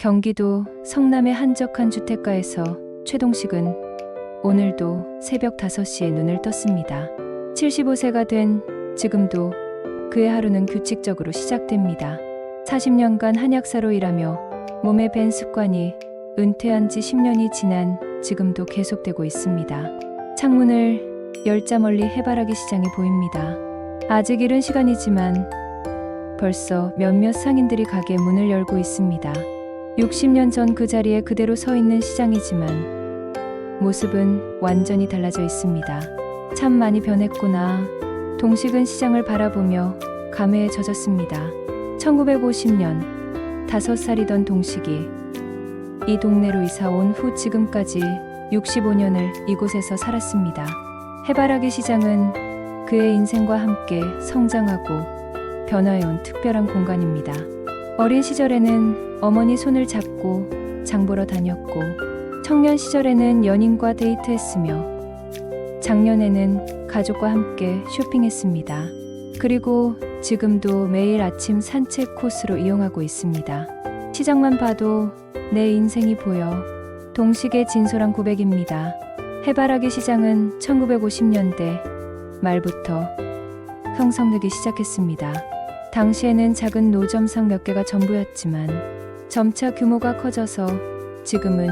경기도 성남의 한적한 주택가에서 최동식은 오늘도 새벽 5시에 눈을 떴습니다. 75세가 된 지금도 그의 하루는 규칙적으로 시작됩니다. 40년간 한약사로 일하며 몸에 밴 습관이 은퇴한 지 10년이 지난 지금도 계속되고 있습니다. 창문을 열자 멀리 해바라기 시장이 보입니다. 아직 이른 시간이지만 벌써 몇몇 상인들이 가게 문을 열고 있습니다. 60년 전 그 자리에 그대로 서 있는 시장이지만 모습은 완전히 달라져 있습니다. 참 많이 변했구나. 동식은 시장을 바라보며 감회에 젖었습니다. 1950년 5살이던 동식이 이 동네로 이사 온 후 지금까지 65년을 이곳에서 살았습니다. 해바라기 시장은 그의 인생과 함께 성장하고 변화해온 특별한 공간입니다. 어린 시절에는 어머니 손을 잡고 장 보러 다녔고, 청년 시절에는 연인과 데이트했으며, 작년에는 가족과 함께 쇼핑했습니다. 그리고 지금도 매일 아침 산책 코스로 이용하고 있습니다. 시장만 봐도 내 인생이 보여. 동식의 진솔한 고백입니다. 해바라기 시장은 1950년대 말부터 형성되기 시작했습니다. 당시에는 작은 노점상 몇 개가 전부였지만 점차 규모가 커져서 지금은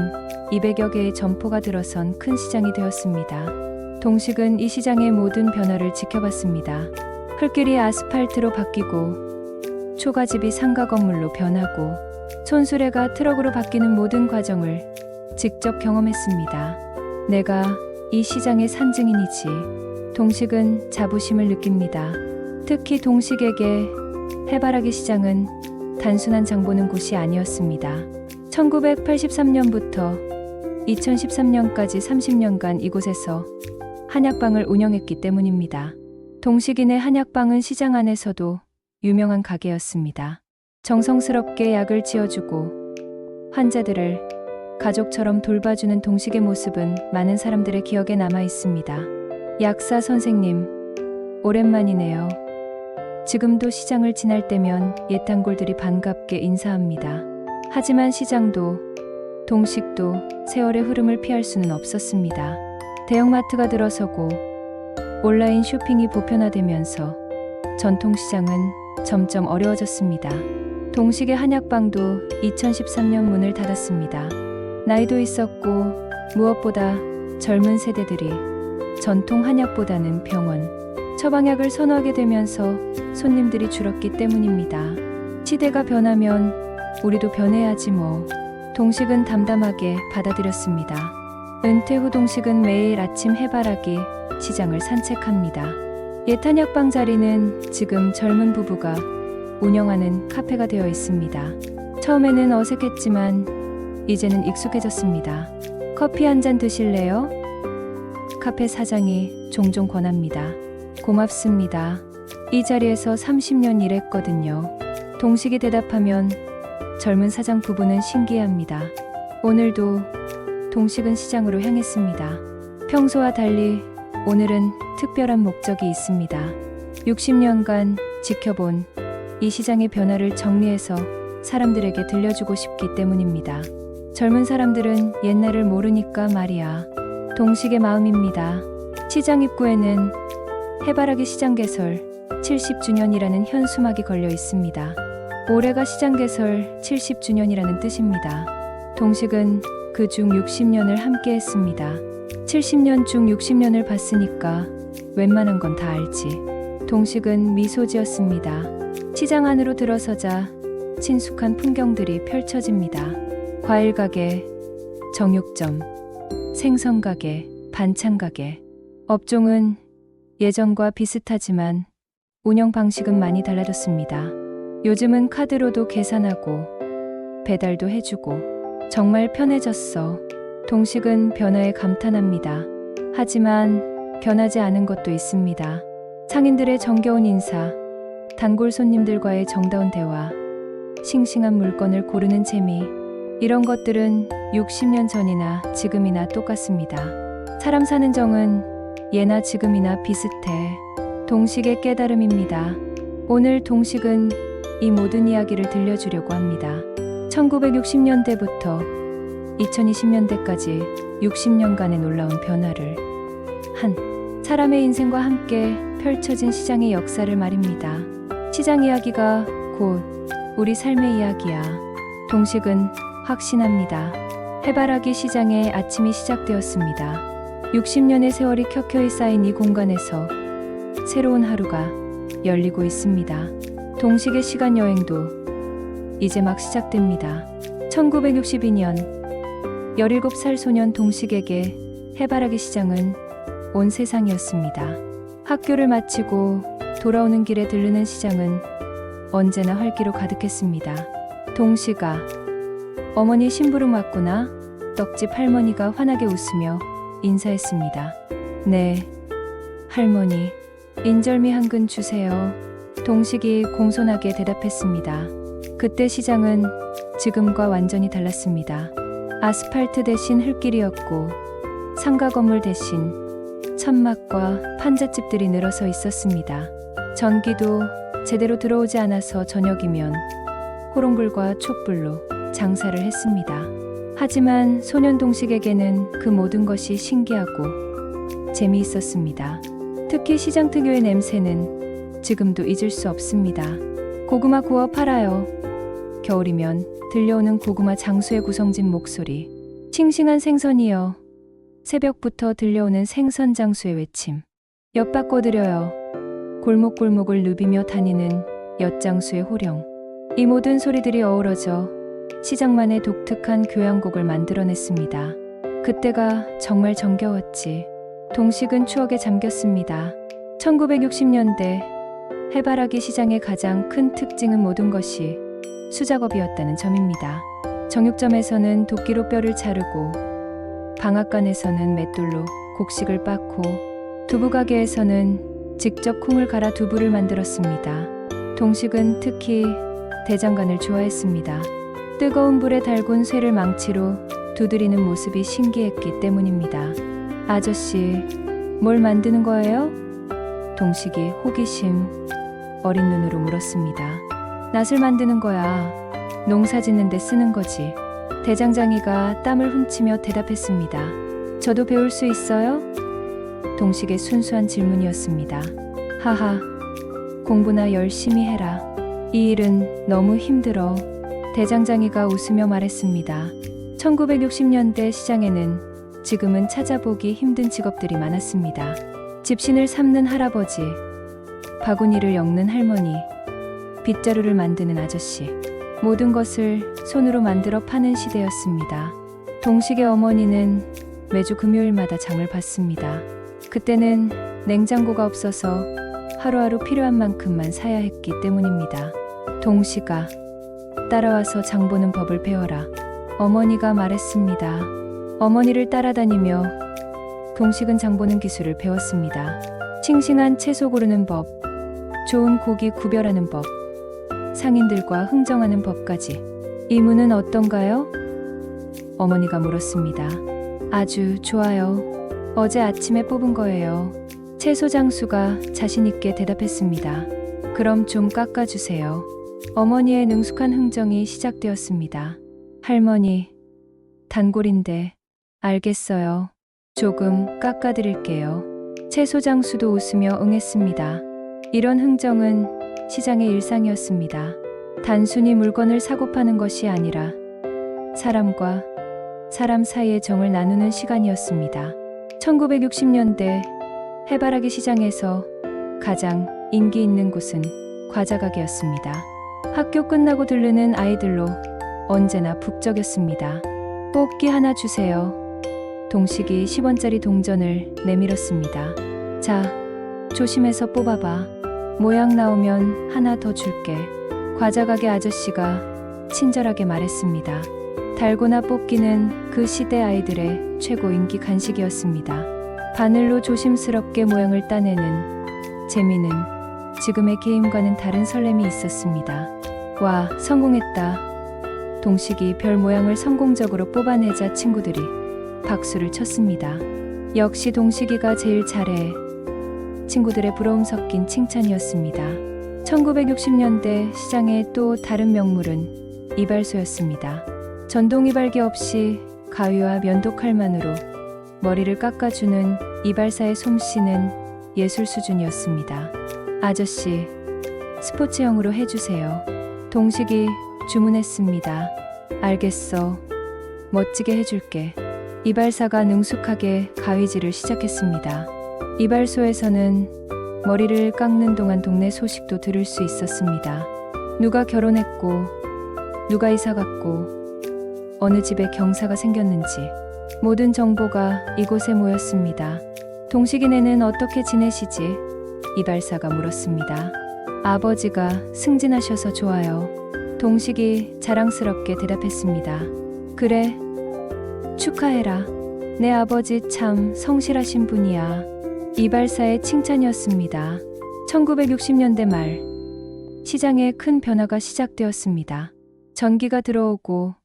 200여 개의 점포가 들어선 큰 시장이 되었습니다. 동식은 이 시장의 모든 변화를 지켜봤습니다. 흙길이 아스팔트로 바뀌고 초가집이 상가 건물로 변하고 촌수레가 트럭으로 바뀌는 모든 과정을 직접 경험했습니다. 내가 이 시장의 산증인이지. 동식은 자부심을 느낍니다. 특히 동식에게 해바라기 시장은 단순한 장 보는 곳이 아니었습니다. 1983년부터 2013년까지 30년간 이곳에서 한약방을 운영했기 때문입니다. 동식인의 한약방은 시장 안에서도 유명한 가게였습니다. 정성스럽게 약을 지어주고 환자들을 가족처럼 돌봐주는 동식의 모습은 많은 사람들의 기억에 남아 있습니다. 약사 선생님, 오랜만이네요. 지금도 시장을 지날 때면 옛 단골들이 반갑게 인사합니다. 하지만 시장도 동식도 세월의 흐름을 피할 수는 없었습니다. 대형마트가 들어서고 온라인 쇼핑이 보편화되면서 전통시장은 점점 어려워졌습니다. 동식의 한약방도 2013년 문을 닫았습니다. 나이도 있었고 무엇보다 젊은 세대들이 전통 한약보다는 병원, 처방약을 선호하게 되면서 손님들이 줄었기 때문입니다. 시대가 변하면 우리도 변해야지 뭐. 동식은 담담하게 받아들였습니다. 은퇴 후 동식은 매일 아침 해바라기 시장을 산책합니다. 옛 한약방 자리는 지금 젊은 부부가 운영하는 카페가 되어 있습니다. 처음에는 어색했지만 이제는 익숙해졌습니다. 커피 한 잔 드실래요? 카페 사장이 종종 권합니다. 고맙습니다. 이 자리에서 30년 일했거든요. 동식이 대답하면 젊은 사장 부부는 신기해합니다. 오늘도 동식은 시장으로 향했습니다. 평소와 달리 오늘은 특별한 목적이 있습니다. 60년간 지켜본 이 시장의 변화를 정리해서 사람들에게 들려주고 싶기 때문입니다. 젊은 사람들은 옛날을 모르니까 말이야. 동식의 마음입니다. 시장 입구에는 해바라기 시장 개설 70주년이라는 현수막이 걸려 있습니다. 올해가 시장 개설 70주년이라는 뜻입니다. 동식은 그중 60년을 함께 했습니다. 70년 중 60년을 봤으니까 웬만한 건 다 알지. 동식은 미소 지었습니다. 시장 안으로 들어서자 친숙한 풍경들이 펼쳐집니다. 과일 가게, 정육점, 생선 가게, 반찬 가게. 업종은 예전과 비슷하지만 운영 방식은 많이 달라졌습니다. 요즘은 카드로도 계산하고 배달도 해주고 정말 편해졌어. 동식은 변화에 감탄합니다. 하지만 변하지 않은 것도 있습니다. 상인들의 정겨운 인사, 단골 손님들과의 정다운 대화, 싱싱한 물건을 고르는 재미, 이런 것들은 60년 전이나 지금이나 똑같습니다. 사람 사는 정은 예나 지금이나 비슷해. 동식의 깨달음입니다. 오늘 동식은 이 모든 이야기를 들려주려고 합니다. 1960년대부터 2020년대까지 60년간의 놀라운 변화를 한 사람의 인생과 함께 펼쳐진 시장의 역사를 말입니다. 시장 이야기가 곧 우리 삶의 이야기야. 동식은 확신합니다. 해바라기 시장의 아침이 시작되었습니다. 60년의 세월이 켜켜이 쌓인 이 공간에서 새로운 하루가 열리고 있습니다. 동식의 시간 여행도 이제 막 시작됩니다. 1962년 17살 소년 동식에게 해바라기 시장은 온 세상이었습니다. 학교를 마치고 돌아오는 길에 들르는 시장은 언제나 활기로 가득했습니다. 동식아, 어머니 심부름 왔구나. 떡집 할머니가 환하게 웃으며 인사했습니다. 네, 할머니. 인절미 한 근 주세요. 동식이 공손하게 대답했습니다. 그때 시장은 지금과 완전히 달랐습니다. 아스팔트 대신 흙길이었고 상가 건물 대신 천막과 판잣집들이 늘어서 있었습니다. 전기도 제대로 들어오지 않아서 저녁이면 호롱불과 촛불로 장사를 했습니다. 하지만 소년 동식에게는 그 모든 것이 신기하고 재미있었습니다. 특히 시장 특유의 냄새는 지금도 잊을 수 없습니다. 고구마 구워 팔아요. 겨울이면 들려오는 고구마 장수의 구성진 목소리. 싱싱한 생선이요. 새벽부터 들려오는 생선 장수의 외침. 엿 바꿔드려요. 골목골목을 누비며 다니는 엿장수의 호령. 이 모든 소리들이 어우러져 시장만의 독특한 교향곡을 만들어냈습니다. 그때가 정말 정겨웠지. 동식은 추억에 잠겼습니다. 1960년대 해바라기 시장의 가장 큰 특징은 모든 것이 수작업이었다는 점입니다. 정육점에서는 도끼로 뼈를 자르고 방앗간에서는 맷돌로 곡식을 빻고 두부가게에서는 직접 콩을 갈아 두부를 만들었습니다. 동식은 특히 대장간을 좋아했습니다. 뜨거운 불에 달군 쇠를 망치로 두드리는 모습이 신기했기 때문입니다. 아저씨, 뭘 만드는 거예요? 동식이 호기심 어린 눈으로 물었습니다. 낫을 만드는 거야. 농사 짓는 데 쓰는 거지. 대장장이가 땀을 훔치며 대답했습니다. 저도 배울 수 있어요? 동식의 순수한 질문이었습니다. 하하, 공부나 열심히 해라. 이 일은 너무 힘들어. 대장장이가 웃으며 말했습니다. 1960년대 시장에는 지금은 찾아보기 힘든 직업들이 많았습니다. 집신을 삶는 할아버지, 바구니를 엮는 할머니, 빗자루를 만드는 아저씨. 모든 것을 손으로 만들어 파는 시대였습니다. 동식의 어머니는 매주 금요일마다 장을 봤습니다. 그때는 냉장고가 없어서 하루하루 필요한 만큼만 사야 했기 때문입니다. 동식아, 따라와서 장 보는 법을 배워라. 어머니가 말했습니다. 어머니를 따라다니며 동식은 장 보는 기술을 배웠습니다. 싱싱한 채소 고르는 법, 좋은 고기 구별하는 법, 상인들과 흥정하는 법까지. 이 문은 어떤가요? 어머니가 물었습니다. 아주 좋아요. 어제 아침에 뽑은 거예요. 채소 장수가 자신 있게 대답했습니다. 그럼 좀 깎아주세요. 어머니의 능숙한 흥정이 시작되었습니다. 할머니, 단골인데. 알겠어요. 조금 깎아드릴게요. 채소 장수도 웃으며 응했습니다. 이런 흥정은 시장의 일상이었습니다. 단순히 물건을 사고 파는 것이 아니라 사람과 사람 사이의 정을 나누는 시간이었습니다. 1960년대 해바라기 시장에서 가장 인기 있는 곳은 과자 가게였습니다. 학교 끝나고 들르는 아이들로 언제나 북적였습니다. 뽑기 하나 주세요. 동식이 10원짜리 동전을 내밀었습니다. 자, 조심해서 뽑아봐. 모양 나오면 하나 더 줄게. 과자 가게 아저씨가 친절하게 말했습니다. 달고나 뽑기는 그 시대 아이들의 최고 인기 간식이었습니다. 바늘로 조심스럽게 모양을 따내는 재미는 지금의 게임과는 다른 설렘이 있었습니다. 와, 성공했다. 동식이 별 모양을 성공적으로 뽑아내자 친구들이 박수를 쳤습니다. 역시 동식이가 제일 잘해. 친구들의 부러움 섞인 칭찬이었습니다. 1960년대 시장의 또 다른 명물은 이발소였습니다. 전동 이발기 없이 가위와 면도칼만으로 머리를 깎아주는 이발사의 솜씨는 예술 수준이었습니다. 아저씨, 스포츠형으로 해주세요. 동식이 주문했습니다. 알겠어. 멋지게 해줄게. 이발사가 능숙하게 가위질을 시작했습니다. 이발소에서는 머리를 깎는 동안 동네 소식도 들을 수 있었습니다. 누가 결혼했고, 누가 이사 갔고, 어느 집에 경사가 생겼는지 모든 정보가 이곳에 모였습니다. 동식이네는 어떻게 지내시지? 이발사가 물었습니다. 아버지가 승진하셔서 좋아요. 동식이 자랑스럽게 대답했습니다. 그래, 축하해라. 내 아버지 참 성실하신 분이야. 이발사의 칭찬이었습니다. 1960년대 말, 시장에 큰 변화가 시작되었습니다. 전기가 들어오고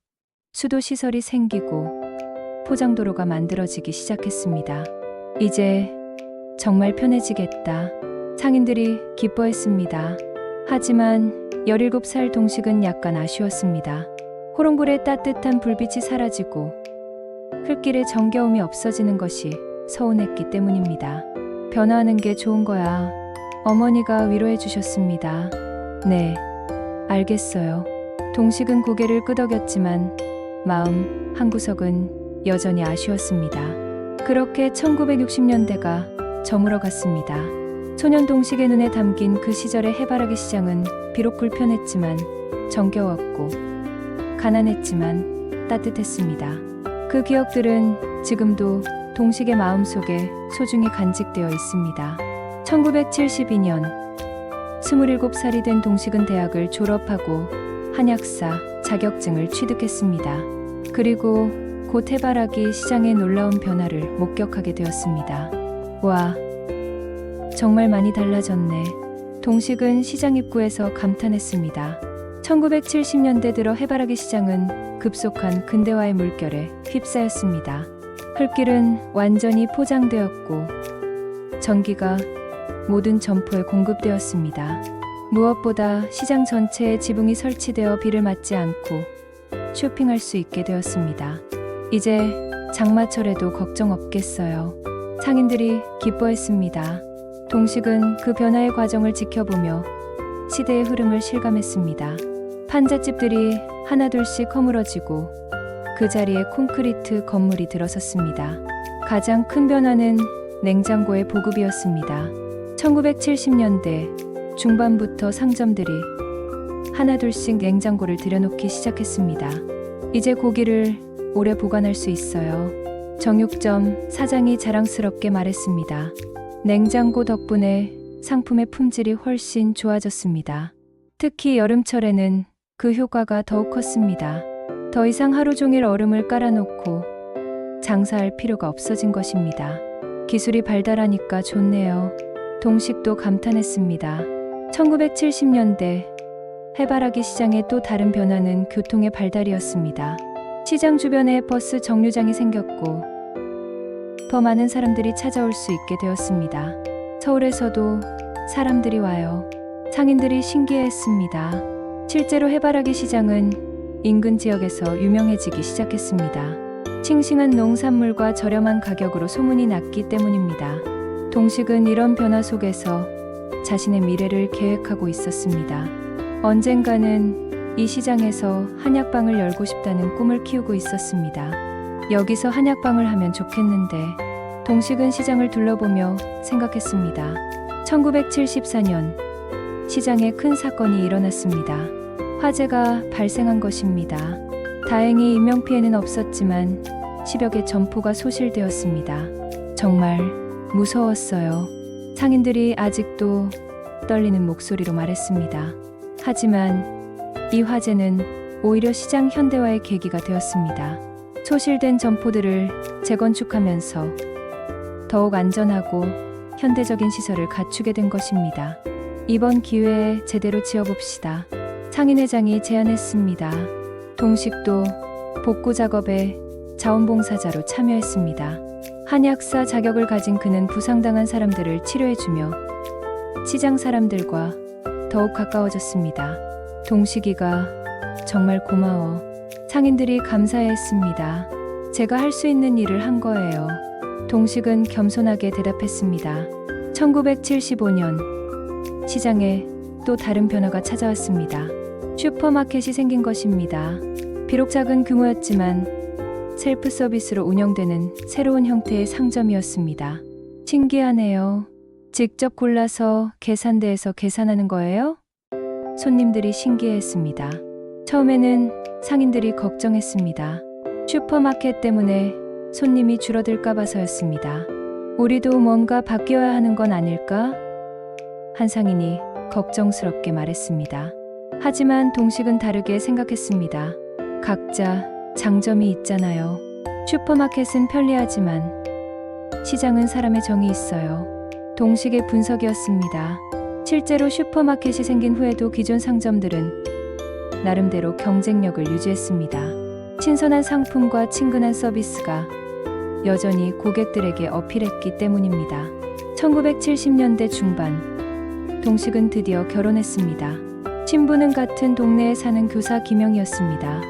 수도 시설이 생기고 포장도로가 만들어지기 시작했습니다. 이제 정말 편해지겠다. 상인들이 기뻐했습니다. 하지만 17살 동식은 약간 아쉬웠습니다. 호롱불의 따뜻한 불빛이 사라지고 흙길에 정겨움이 없어지는 것이 서운했기 때문입니다. 변화하는 게 좋은 거야. 어머니가 위로해 주셨습니다. 네, 알겠어요. 동식은 고개를 끄덕였지만 마음 한구석은 여전히 아쉬웠습니다. 그렇게 1960년대가 저물어 갔습니다. 소년 동식의 눈에 담긴 그 시절의 해바라기 시장은 비록 불편했지만 정겨웠고 가난했지만 따뜻했습니다. 그 기억들은 지금도 동식의 마음속에 소중히 간직되어 있습니다. 1972년 27살이 된 동식은 대학을 졸업하고 한약사 자격증을 취득했습니다. 그리고 곧 해바라기 시장의 놀라운 변화를 목격하게 되었습니다. 와, 정말 많이 달라졌네. 동식은 시장 입구에서 감탄했습니다. 1970년대 들어 해바라기 시장은 급속한 근대화의 물결에 휩싸였습니다. 흙길은 완전히 포장되었고 전기가 모든 점포에 공급되었습니다. 무엇보다 시장 전체에 지붕이 설치되어 비를 맞지 않고 쇼핑할 수 있게 되었습니다. 이제 장마철에도 걱정 없겠어요. 상인들이 기뻐했습니다. 동식은 그 변화의 과정을 지켜보며 시대의 흐름을 실감했습니다. 판잣집들이 하나둘씩 허물어지고 그 자리에 콘크리트 건물이 들어섰습니다. 가장 큰 변화는 냉장고의 보급이었습니다. 1970년대 중반부터 상점들이 하나둘씩 냉장고를 들여놓기 시작했습니다. 이제 고기를 오래 보관할 수 있어요. 정육점 사장이 자랑스럽게 말했습니다. 냉장고 덕분에 상품의 품질이 훨씬 좋아졌습니다. 특히 여름철에는 그 효과가 더욱 컸습니다. 더 이상 하루 종일 얼음을 깔아놓고 장사할 필요가 없어진 것입니다. 기술이 발달하니까 좋네요. 동식도 감탄했습니다. 1970년대 해바라기 시장의 또 다른 변화는 교통의 발달이었습니다. 시장 주변에 버스 정류장이 생겼고 더 많은 사람들이 찾아올 수 있게 되었습니다. 서울에서도 사람들이 와요. 상인들이 신기해했습니다. 실제로 해바라기 시장은 인근 지역에서 유명해지기 시작했습니다. 싱싱한 농산물과 저렴한 가격으로 소문이 났기 때문입니다. 동식은 이런 변화 속에서 자신의 미래를 계획하고 있었습니다. 언젠가는 이 시장에서 한약방을 열고 싶다는 꿈을 키우고 있었습니다. 여기서 한약방을 하면 좋겠는데 동식은 시장을 둘러보며 생각했습니다. 1974년 시장에 큰 사건이 일어났습니다. 화재가 발생한 것입니다. 다행히 인명피해는 없었지만 10여 개 점포가 소실되었습니다. 정말 무서웠어요. 상인들이 아직도 떨리는 목소리로 말했습니다. 하지만 이 화재는 오히려 시장 현대화의 계기가 되었습니다. 소실된 점포들을 재건축하면서 더욱 안전하고 현대적인 시설을 갖추게 된 것입니다. 이번 기회에 제대로 지어봅시다. 상인회장이 제안했습니다. 동식도 복구 작업에 자원봉사자로 참여했습니다. 한약사 자격을 가진 그는 부상당한 사람들을 치료해주며 시장 사람들과 더욱 가까워졌습니다. 동식이가 정말 고마워. 상인들이 감사해했습니다. 제가 할 수 있는 일을 한 거예요. 동식은 겸손하게 대답했습니다. 1975년 시장에 또 다른 변화가 찾아왔습니다. 슈퍼마켓이 생긴 것입니다. 비록 작은 규모였지만 셀프 서비스로 운영되는 새로운 형태의 상점이었습니다. 신기하네요. 직접 골라서 계산대에서 계산하는 거예요? 손님들이 신기해했습니다. 처음에는 상인들이 걱정했습니다. 슈퍼마켓 때문에 손님이 줄어들까 봐서였습니다. 우리도 뭔가 바뀌어야 하는 건 아닐까? 한 상인이 걱정스럽게 말했습니다. 하지만 동식은 다르게 생각했습니다. 각자 장점이 있잖아요. 슈퍼마켓은 편리하지만 시장은 사람의 정이 있어요. 동식의 분석이었습니다. 실제로 슈퍼마켓이 생긴 후에도 기존 상점들은 나름대로 경쟁력을 유지했습니다. 신선한 상품과 친근한 서비스가 여전히 고객들에게 어필했기 때문입니다. 1970년대 중반, 동식은 드디어 결혼했습니다. 신부는 같은 동네에 사는 교사 김영이었습니다.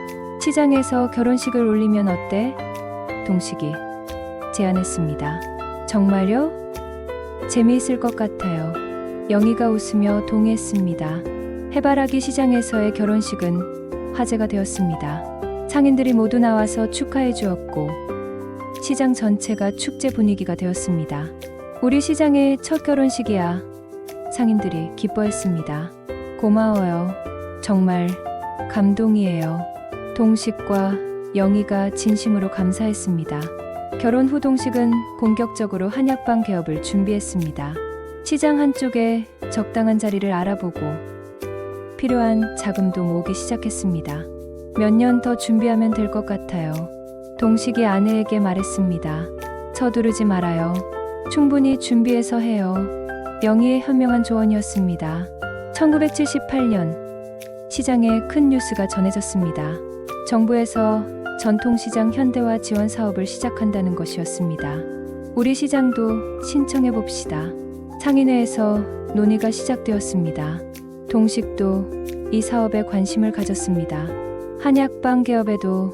시장에서 결혼식을 올리면 어때? 동식이 제안했습니다. 정말요? 재미있을 것 같아요. 영희가 웃으며 동의했습니다. 해바라기 시장에서의 결혼식은 화제가 되었습니다. 상인들이 모두 나와서 축하해 주었고 시장 전체가 축제 분위기가 되었습니다. 우리 시장의 첫 결혼식이야. 상인들이 기뻐했습니다. 고마워요. 정말 감동이에요. 동식과 영희가 진심으로 감사했습니다. 결혼 후 동식은 본격적으로 한약방 개업을 준비했습니다. 시장 한쪽에 적당한 자리를 알아보고 필요한 자금도 모으기 시작했습니다. 몇 년 더 준비하면 될 것 같아요. 동식이 아내에게 말했습니다. 서두르지 말아요. 충분히 준비해서 해요. 영희의 현명한 조언이었습니다. 1978년 시장에 큰 뉴스가 전해졌습니다. 정부에서 전통시장 현대화 지원 사업을 시작한다는 것이었습니다. 우리 시장도 신청해 봅시다. 상인회에서 논의가 시작되었습니다. 동식도 이 사업에 관심을 가졌습니다. 한약방 개업에도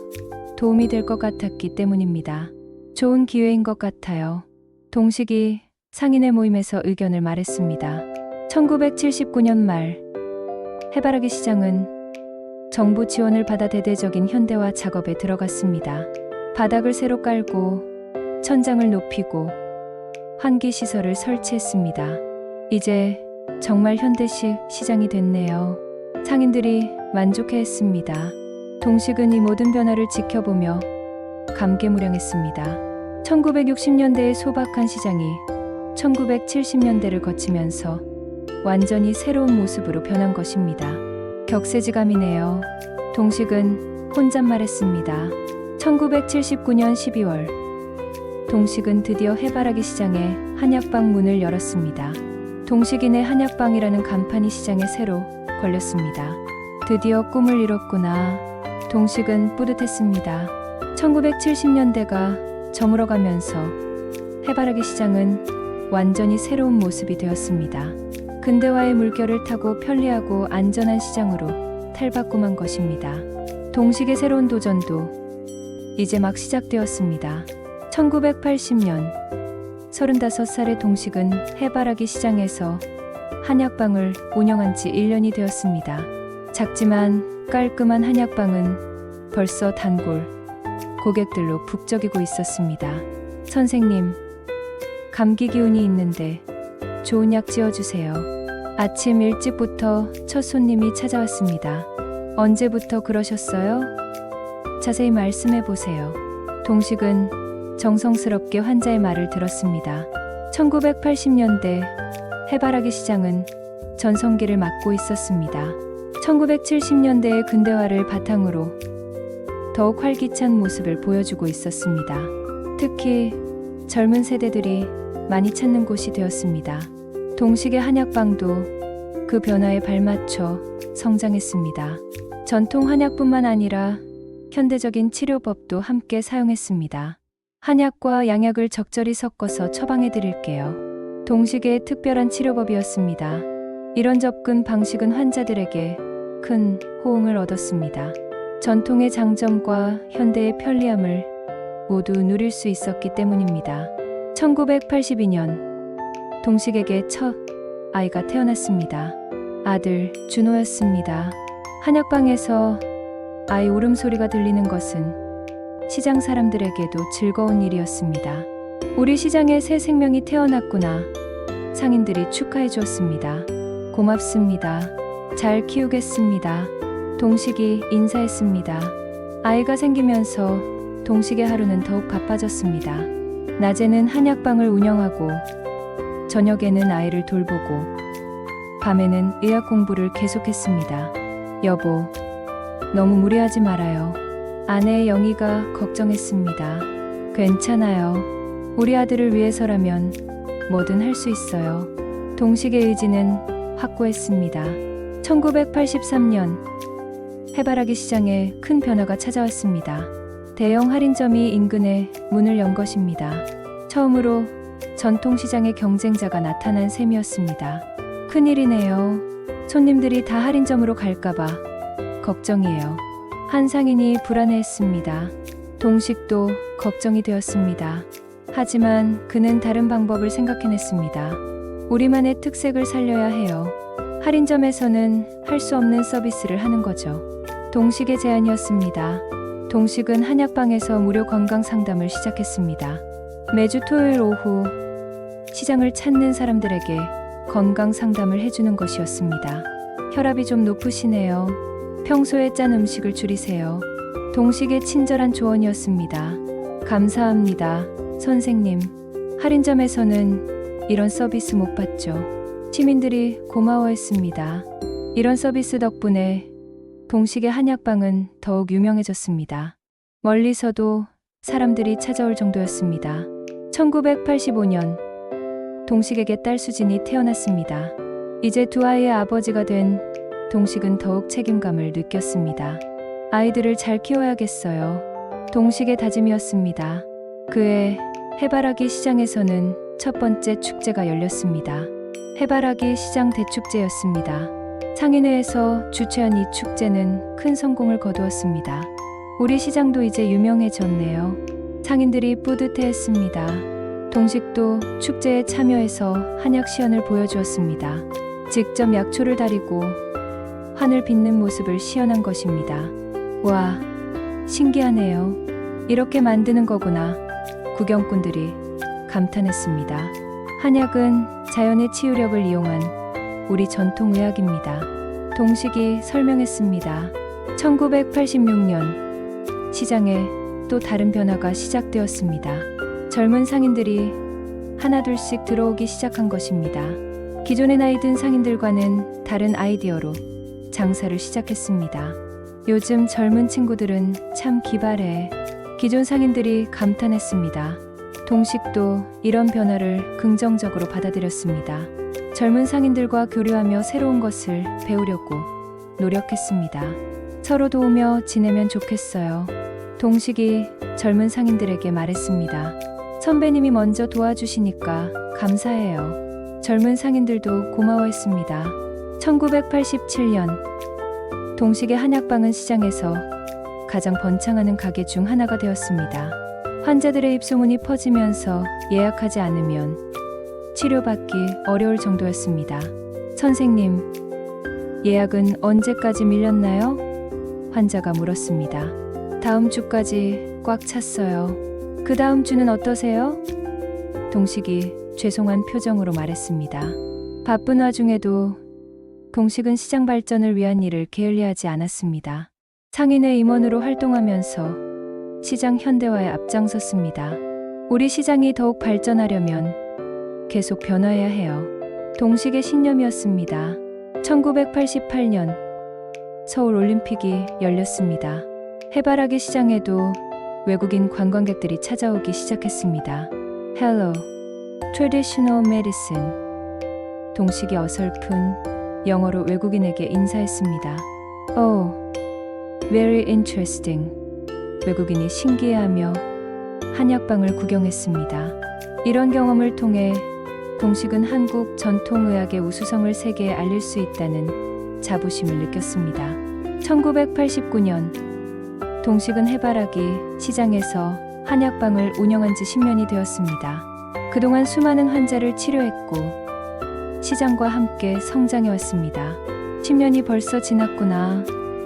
도움이 될 것 같았기 때문입니다. 좋은 기회인 것 같아요. 동식이 상인회 모임에서 의견을 말했습니다. 1979년 말 해바라기 시장은 정부 지원을 받아 대대적인 현대화 작업에 들어갔습니다. 바닥을 새로 깔고 천장을 높이고 환기 시설을 설치했습니다. 이제 정말 현대식 시장이 됐네요. 상인들이 만족해했습니다. 동식은 이 모든 변화를 지켜보며 감개무량했습니다. 1960년대의 소박한 시장이 1970년대를 거치면서 완전히 새로운 모습으로 변한 것입니다. 격세지감이네요. 동식은 혼잣말했습니다. 1979년 12월 동식은 드디어 해바라기 시장에 한약방 문을 열었습니다. 동식인의 한약방이라는 간판이 시장에 새로 걸렸습니다. 드디어 꿈을 이뤘구나. 동식은 뿌듯했습니다. 1970년대가 저물어가면서 해바라기 시장은 완전히 새로운 모습이 되었습니다. 근대화의 물결을 타고 편리하고 안전한 시장으로 탈바꿈한 것입니다. 동식의 새로운 도전도 이제 막 시작되었습니다. 1980년 35살의 동식은 해바라기 시장에서 한약방을 운영한 지 1년이 되었습니다. 작지만 깔끔한 한약방은 벌써 단골 고객들로 북적이고 있었습니다. 선생님, 감기 기운이 있는데 좋은 약 지어주세요. 아침 일찍부터 첫 손님이 찾아왔습니다. 언제부터 그러셨어요? 자세히 말씀해 보세요. 동식은 정성스럽게 환자의 말을 들었습니다. 1980년대 해바라기 시장은 전성기를 맞고 있었습니다. 1970년대의 근대화를 바탕으로 더욱 활기찬 모습을 보여주고 있었습니다. 특히 젊은 세대들이 많이 찾는 곳이 되었습니다. 동식의 한약방도 그 변화에 발맞춰 성장했습니다. 전통 한약뿐만 아니라 현대적인 치료법도 함께 사용했습니다. 한약과 양약을 적절히 섞어서 처방해 드릴게요. 동식의 특별한 치료법이었습니다. 이런 접근 방식은 환자들에게 큰 호응을 얻었습니다. 전통의 장점과 현대의 편리함을 모두 누릴 수 있었기 때문입니다. 1982년 동식에게 첫 아이가 태어났습니다. 아들 준호였습니다. 한약방에서 아이 울음소리가 들리는 것은 시장 사람들에게도 즐거운 일이었습니다. 우리 시장에 새 생명이 태어났구나. 상인들이 축하해 주었습니다. 고맙습니다. 잘 키우겠습니다. 동식이 인사했습니다. 아이가 생기면서 동식의 하루는 더욱 바빠졌습니다. 낮에는 한약방을 운영하고 저녁에는 아이를 돌보고 밤에는 의학 공부를 계속했습니다. 여보, 너무 무리하지 말아요. 아내의 영희가 걱정했습니다. 괜찮아요. 우리 아들을 위해서라면 뭐든 할 수 있어요. 동식의 의지는 확고했습니다. 1983년 해바라기 시장에 큰 변화가 찾아왔습니다. 대형 할인점이 인근에 문을 연 것입니다. 처음으로 전통시장의 경쟁자가 나타난 셈이었습니다. 큰일이네요. 손님들이 다 할인점으로 갈까봐 걱정이에요. 한 상인이 불안해했습니다. 동식도 걱정이 되었습니다. 하지만 그는 다른 방법을 생각해냈습니다. 우리만의 특색을 살려야 해요. 할인점에서는 할 수 없는 서비스를 하는 거죠. 동식의 제안이었습니다. 동식은 한약방에서 무료 건강 상담을 시작했습니다. 매주 토요일 오후 시장을 찾는 사람들에게 건강 상담을 해주는 것이었습니다. 혈압이 좀 높으시네요. 평소에 짠 음식을 줄이세요. 동식의 친절한 조언이었습니다. 감사합니다, 선생님. 할인점에서는 이런 서비스 못 받죠. 시민들이 고마워했습니다. 이런 서비스 덕분에 동식의 한약방은 더욱 유명해졌습니다. 멀리서도 사람들이 찾아올 정도였습니다. 1985년 동식에게 딸 수진이 태어났습니다. 이제 두 아이의 아버지가 된 동식은 더욱 책임감을 느꼈습니다. 아이들을 잘 키워야겠어요. 동식의 다짐이었습니다. 그해 해바라기 시장에서는 첫 번째 축제가 열렸습니다. 해바라기 시장 대축제였습니다. 상인회에서 주최한 이 축제는 큰 성공을 거두었습니다. 우리 시장도 이제 유명해졌네요. 상인들이 뿌듯해했습니다. 동식도 축제에 참여해서 한약 시연을 보여주었습니다. 직접 약초를 다리고 환을 빚는 모습을 시연한 것입니다. 와, 신기하네요. 이렇게 만드는 거구나. 구경꾼들이 감탄했습니다. 한약은 자연의 치유력을 이용한 우리 전통 의학입니다. 동식이 설명했습니다. 1986년 시장에 또 다른 변화가 시작되었습니다. 젊은 상인들이 하나둘씩 들어오기 시작한 것입니다. 기존의 나이 든 상인들과는 다른 아이디어로 장사를 시작했습니다. 요즘 젊은 친구들은 참 기발해. 기존 상인들이 감탄했습니다. 동식도 이런 변화를 긍정적으로 받아들였습니다. 젊은 상인들과 교류하며 새로운 것을 배우려고 노력했습니다. 서로 도우며 지내면 좋겠어요. 동식이 젊은 상인들에게 말했습니다. 선배님이 먼저 도와주시니까 감사해요. 젊은 상인들도 고마워했습니다. 1987년 동식의 한약방은 시장에서 가장 번창하는 가게 중 하나가 되었습니다. 환자들의 입소문이 퍼지면서 예약하지 않으면 치료받기 어려울 정도였습니다. 선생님, 예약은 언제까지 밀렸나요? 환자가 물었습니다. 다음 주까지 꽉 찼어요. 그 다음 주는 어떠세요? 동식이 죄송한 표정으로 말했습니다. 바쁜 와중에도 동식은 시장 발전을 위한 일을 게을리하지 않았습니다. 상인회 임원으로 활동하면서 시장 현대화에 앞장섰습니다. 우리 시장이 더욱 발전하려면 계속 변화해야 해요. 동식의 신념이었습니다. 1988년 서울 올림픽이 열렸습니다. 해바라기 시장에도 외국인 관광객들이 찾아오기 시작했습니다. Hello, Traditional Medicine. 동식이 어설픈 영어로 외국인에게 인사했습니다. Oh, very interesting. 외국인이 신기해하며 한약방을 구경했습니다. 이런 경험을 통해 동식은 한국 전통의학의 우수성을 세계에 알릴 수 있다는 자부심을 느꼈습니다. 1989년 동식은 해바라기 시장에서 한약방을 운영한 지 10년이 되었습니다. 그동안 수많은 환자를 치료했고 시장과 함께 성장해 왔습니다. 10년이 벌써 지났구나.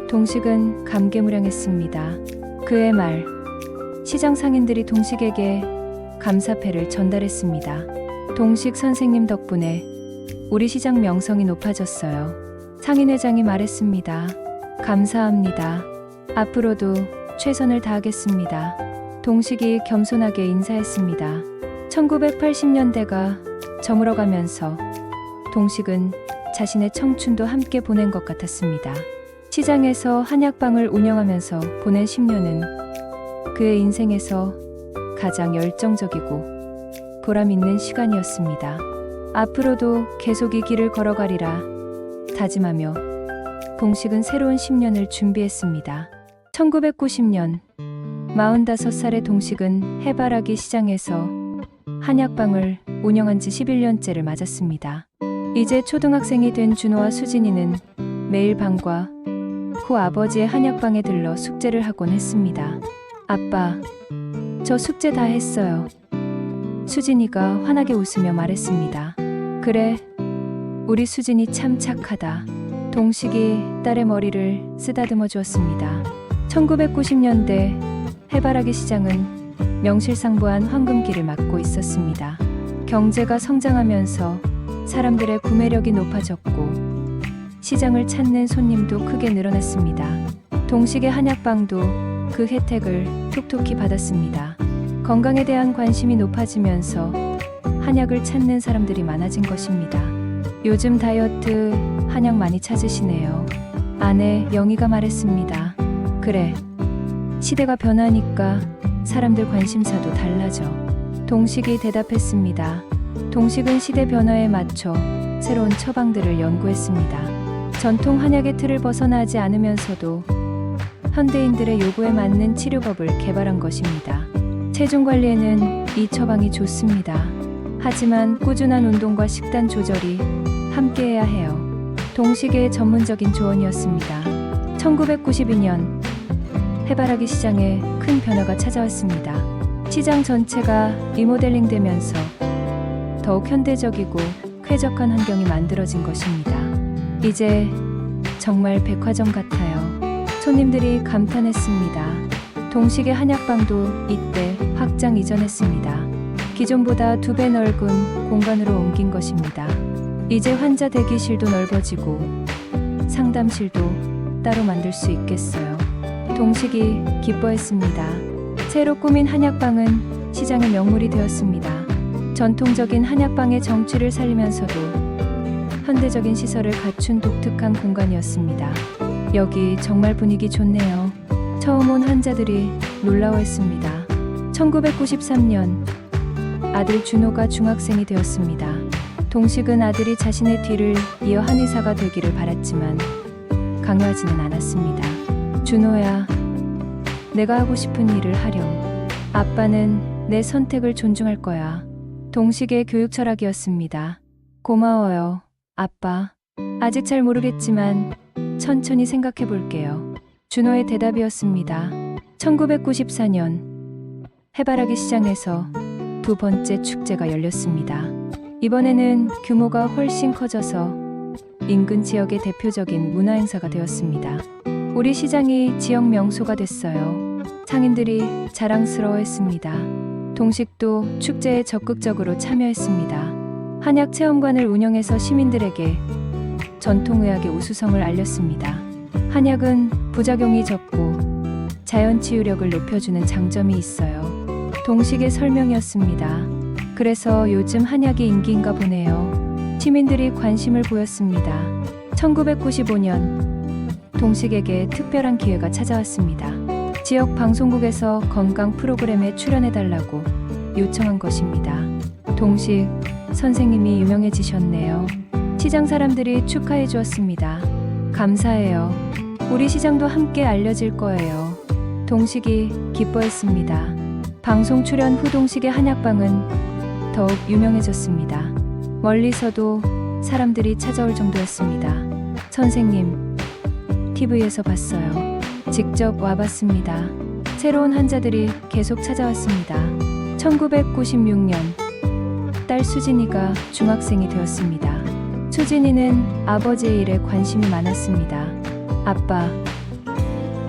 동식은 감개무량했습니다. 그의 말, 시장 상인들이 동식에게 감사패를 전달했습니다. 동식 선생님 덕분에 우리 시장 명성이 높아졌어요. 상인회장이 말했습니다. 감사합니다. 앞으로도 최선을 다하겠습니다. 동식이 겸손하게 인사했습니다. 1980년대가 저물어가면서 동식은 자신의 청춘도 함께 보낸 것 같았습니다. 시장에서 한약방을 운영하면서 보낸 10년은 그의 인생에서 가장 열정적이고 보람 있는 시간이었습니다. 앞으로도 계속 이 길을 걸어가리라 다짐하며 동식은 새로운 10년을 준비했습니다. 1990년 45살의 동식은 해바라기 시장에서 한약방을 운영한 지 11년째를 맞았습니다. 이제 초등학생이 된 준호와 수진이는 매일 방과 후 아버지의 한약방에 들러 숙제를 하곤 했습니다. 아빠, 저 숙제 다 했어요. 수진이가 환하게 웃으며 말했습니다. 그래, 우리 수진이 참 착하다. 동식이 딸의 머리를 쓰다듬어 주었습니다. 1990년대 해바라기 시장은 명실상부한 황금기를 맞고 있었습니다. 경제가 성장하면서 사람들의 구매력이 높아졌고 시장을 찾는 손님도 크게 늘어났습니다. 동식의 한약방도 그 혜택을 톡톡히 받았습니다. 건강에 대한 관심이 높아지면서 한약을 찾는 사람들이 많아진 것입니다. 요즘 다이어트 한약 많이 찾으시네요. 아내 영희가 말했습니다. 그래, 시대가 변하니까 사람들 관심사도 달라져. 동식이 대답했습니다. 동식은 시대 변화에 맞춰 새로운 처방들을 연구했습니다. 전통 한약의 틀을 벗어나지 않으면서도 현대인들의 요구에 맞는 치료법을 개발한 것입니다. 체중 관리에는 이 처방이 좋습니다. 하지만 꾸준한 운동과 식단 조절이 함께해야 해요. 동식의 전문적인 조언이었습니다. 1992년 해바라기 시장에 큰 변화가 찾아왔습니다. 시장 전체가 리모델링 되면서 더욱 현대적이고 쾌적한 환경이 만들어진 것입니다. 이제 정말 백화점 같아요. 손님들이 감탄했습니다. 동식의 한약방도 이때 확장 이전했습니다. 기존보다 2배 넓은 공간으로 옮긴 것입니다. 이제 환자 대기실도 넓어지고 상담실도 따로 만들 수 있겠어요. 동식이 기뻐했습니다. 새로 꾸민 한약방은 시장의 명물이 되었습니다. 전통적인 한약방의 정취를 살리면서도 현대적인 시설을 갖춘 독특한 공간이었습니다. 여기 정말 분위기 좋네요. 처음 온 환자들이 놀라워했습니다. 1993년 아들 준호가 중학생이 되었습니다. 동식은 아들이 자신의 뒤를 이어 한의사가 되기를 바랐지만 강요하지는 않았습니다. 준호야, 내가 하고 싶은 일을 하렴. 아빠는 내 선택을 존중할 거야. 동식의 교육 철학이었습니다. 고마워요, 아빠. 아직 잘 모르겠지만 천천히 생각해 볼게요. 준호의 대답이었습니다. 1994년 해바라기 시장에서 2번째 축제가 열렸습니다. 이번에는 규모가 훨씬 커져서 인근 지역의 대표적인 문화행사가 되었습니다. 우리 시장이 지역 명소가 됐어요. 상인들이 자랑스러워했습니다. 동식도 축제에 적극적으로 참여했습니다. 한약 체험관을 운영해서 시민들에게 전통의학의 우수성을 알렸습니다. 한약은 부작용이 적고 자연 치유력을 높여주는 장점이 있어요. 동식의 설명이었습니다. 그래서 요즘 한약이 인기인가 보네요. 시민들이 관심을 보였습니다. 1995년 동식에게 특별한 기회가 찾아왔습니다. 지역 방송국에서 건강 프로그램에 출연해달라고 요청한 것입니다. 동식 선생님이 유명해지셨네요. 시장 사람들이 축하해 주었습니다. 감사해요. 우리 시장도 함께 알려질 거예요. 동식이 기뻐했습니다. 방송 출연 후 동식의 한약방은 더욱 유명해졌습니다. 멀리서도 사람들이 찾아올 정도였습니다. 선생님, TV에서 봤어요. 직접 와봤습니다. 새로운 환자들이 계속 찾아왔습니다. 1996년 딸 수진이가 중학생이 되었습니다. 수진이는 아버지의 일에 관심이 많았습니다. 아빠,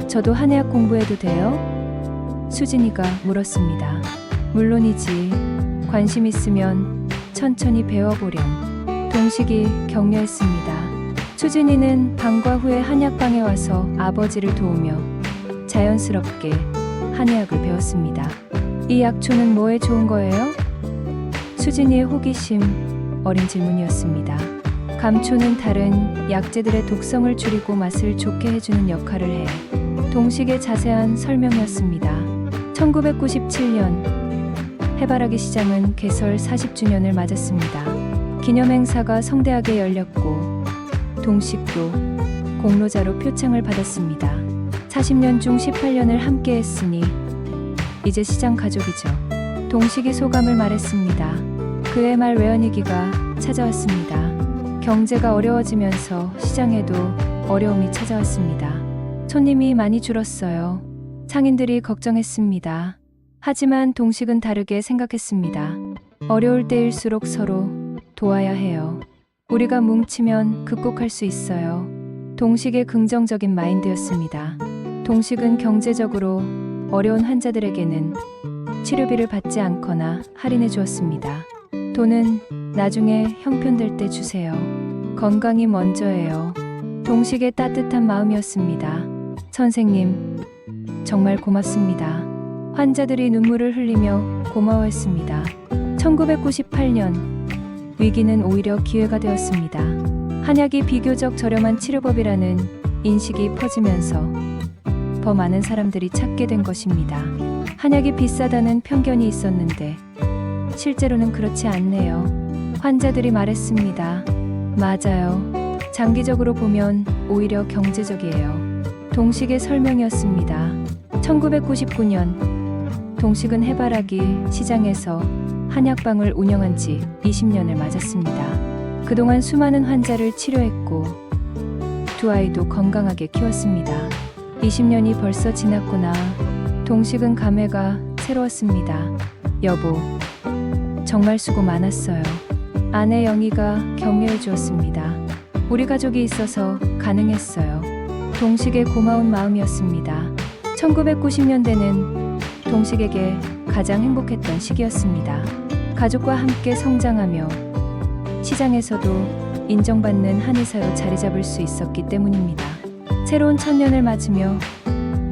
저도 한의학 공부해도 돼요? 수진이가 물었습니다. 물론이지. 관심 있으면 천천히 배워보렴. 동식이 격려했습니다. 수진이는 방과 후에 한약방에 와서 아버지를 도우며 자연스럽게 한의학을 배웠습니다. 이 약초는 뭐에 좋은 거예요? 수진이의 호기심 어린 질문이었습니다. 감초는 다른 약재들의 독성을 줄이고 맛을 좋게 해주는 역할을 해. 동식의 자세한 설명이었습니다. 1997년 해바라기 시장은 개설 40주년을 맞았습니다. 기념행사가 성대하게 열렸고 동식도 공로자로 표창을 받았습니다. 40년 중 18년을 함께 했으니 이제 시장 가족이죠. 동식이 소감을 말했습니다. 그해 말 외환위기가 찾아왔습니다. 경제가 어려워지면서 시장에도 어려움이 찾아왔습니다. 손님이 많이 줄었어요. 상인들이 걱정했습니다. 하지만 동식은 다르게 생각했습니다. 어려울 때일수록 서로 도와야 해요. 우리가 뭉치면 극복할 수 있어요. 동식의 긍정적인 마인드였습니다. 동식은 경제적으로 어려운 환자들에게는 치료비를 받지 않거나 할인해 주었습니다. 돈은 나중에 형편될 때 주세요. 건강이 먼저예요. 동식의 따뜻한 마음이었습니다. 선생님, 정말 고맙습니다. 환자들이 눈물을 흘리며 고마워했습니다. 1998년 위기는 오히려 기회가 되었습니다. 한약이 비교적 저렴한 치료법이라는 인식이 퍼지면서 더 많은 사람들이 찾게 된 것입니다. 한약이 비싸다는 편견이 있었는데 실제로는 그렇지 않네요. 환자들이 말했습니다. 맞아요. 장기적으로 보면 오히려 경제적이에요. 동식의 설명이었습니다. 1999년 동식은 해바라기 시장에서 한약방을 운영한 지 20년을 맞았습니다. 그동안 수많은 환자를 치료했고 두 아이도 건강하게 키웠습니다. 20년이 벌써 지났구나. 동식은 감회가 새로웠습니다. 여보, 정말 수고 많았어요. 아내 영희가 격려해 주었습니다. 우리 가족이 있어서 가능했어요. 동식의 고마운 마음이었습니다. 1990년대는 동식에게 가장 행복했던 시기였습니다. 가족과 함께 성장하며 시장에서도 인정받는 한의사로 자리 잡을 수 있었기 때문입니다. 새로운 천년을 맞으며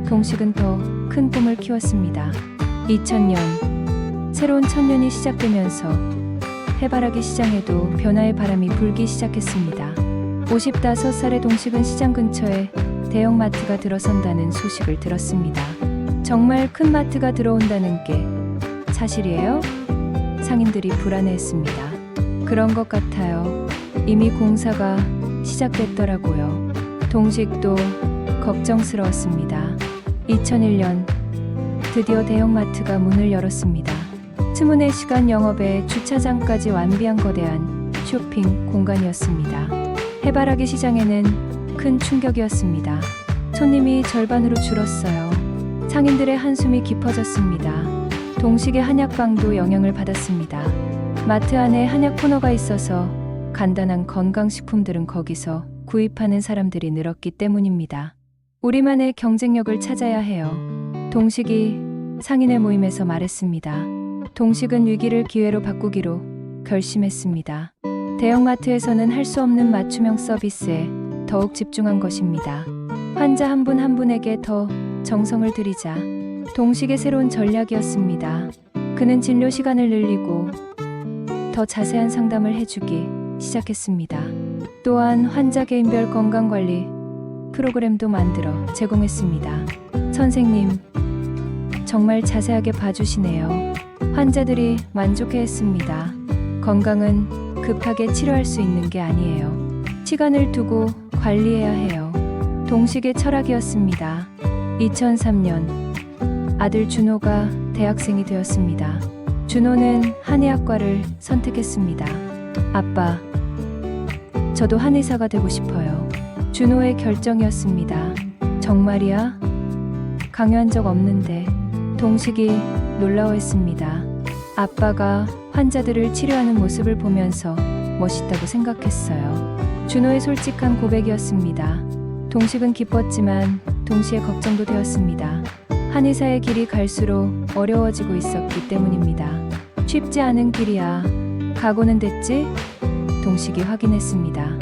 동식은 더 큰 꿈을 키웠습니다. 2000년 새로운 천년이 시작되면서 해바라기 시장에도 변화의 바람이 불기 시작했습니다. 55살의 동식은 시장 근처에 대형 마트가 들어선다는 소식을 들었습니다. 정말 큰 마트가 들어온다는 게 사실이에요? 상인들이 불안해했습니다. 그런 것 같아요. 이미 공사가 시작됐더라고요. 동식도 걱정스러웠습니다. 2001년 드디어 대형마트가 문을 열었습니다. 24시간 영업에 주차장까지 완비한 거대한 쇼핑 공간이었습니다. 해바라기 시장에는 큰 충격이었습니다. 손님이 절반으로 줄었어요. 상인들의 한숨이 깊어졌습니다. 동식의 한약방도 영향을 받았습니다. 마트 안에 한약 코너가 있어서 간단한 건강식품들은 거기서 구입하는 사람들이 늘었기 때문입니다. 우리만의 경쟁력을 찾아야 해요. 동식이 상인의 모임에서 말했습니다. 동식은 위기를 기회로 바꾸기로 결심했습니다. 대형마트에서는 할 수 없는 맞춤형 서비스에 더욱 집중한 것입니다. 환자 한 분 한 분에게 더 정성을 들이자. 동식의 새로운 전략이었습니다. 그는 진료 시간을 늘리고 더 자세한 상담을 해주기 시작했습니다. 또한 환자 개인별 건강관리 프로그램도 만들어 제공했습니다. 선생님, 정말 자세하게 봐주시네요. 환자들이 만족해했습니다. 건강은 급하게 치료할 수 있는 게 아니에요. 시간을 두고 관리해야 해요. 동식의 철학이었습니다. 2003년 아들 준호가 대학생이 되었습니다. 준호는 한의학과를 선택했습니다. 아빠, 저도 한의사가 되고 싶어요. 준호의 결정이었습니다. 정말이야? 강요한 적 없는데. 동식이 놀라워했습니다. 아빠가 환자들을 치료하는 모습을 보면서 멋있다고 생각했어요. 준호의 솔직한 고백이었습니다. 동식은 기뻤지만 동시에 걱정도 되었습니다. 한의사의 길이 갈수록 어려워지고 있었기 때문입니다. 쉽지 않은 길이야. 각오는 됐지? 동식이 확인했습니다.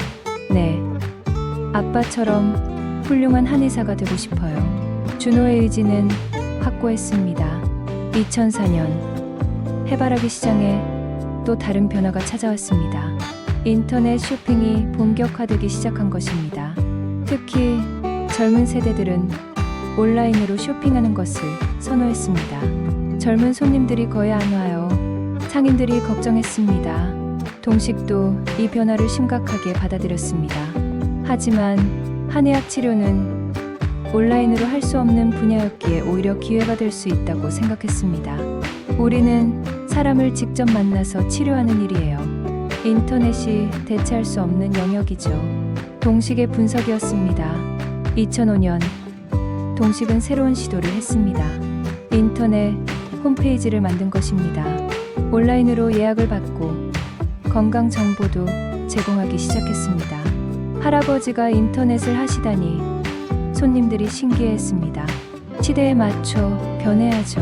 네. 아빠처럼 훌륭한 한의사가 되고 싶어요. 준호의 의지는 확고했습니다. 2004년 해바라기 시장에 또 다른 변화가 찾아왔습니다. 인터넷 쇼핑이 본격화되기 시작한 것입니다. 특히 젊은 세대들은 온라인으로 쇼핑하는 것을 선호했습니다. 젊은 손님들이 거의 안 와요. 상인들이 걱정했습니다. 동식도 이 변화를 심각하게 받아들였습니다. 하지만 한의학 치료는 온라인으로 할 수 없는 분야였기에 오히려 기회가 될 수 있다고 생각했습니다. 우리는 사람을 직접 만나서 치료하는 일이에요. 인터넷이 대체할 수 없는 영역이죠. 동식의 분석이었습니다. 2005년 동식은 새로운 시도를 했습니다. 인터넷 홈페이지를 만든 것입니다. 온라인으로 예약을 받고 건강 정보도 제공하기 시작했습니다. 할아버지가 인터넷을 하시다니 손님들이 신기해했습니다. 시대에 맞춰 변해야죠.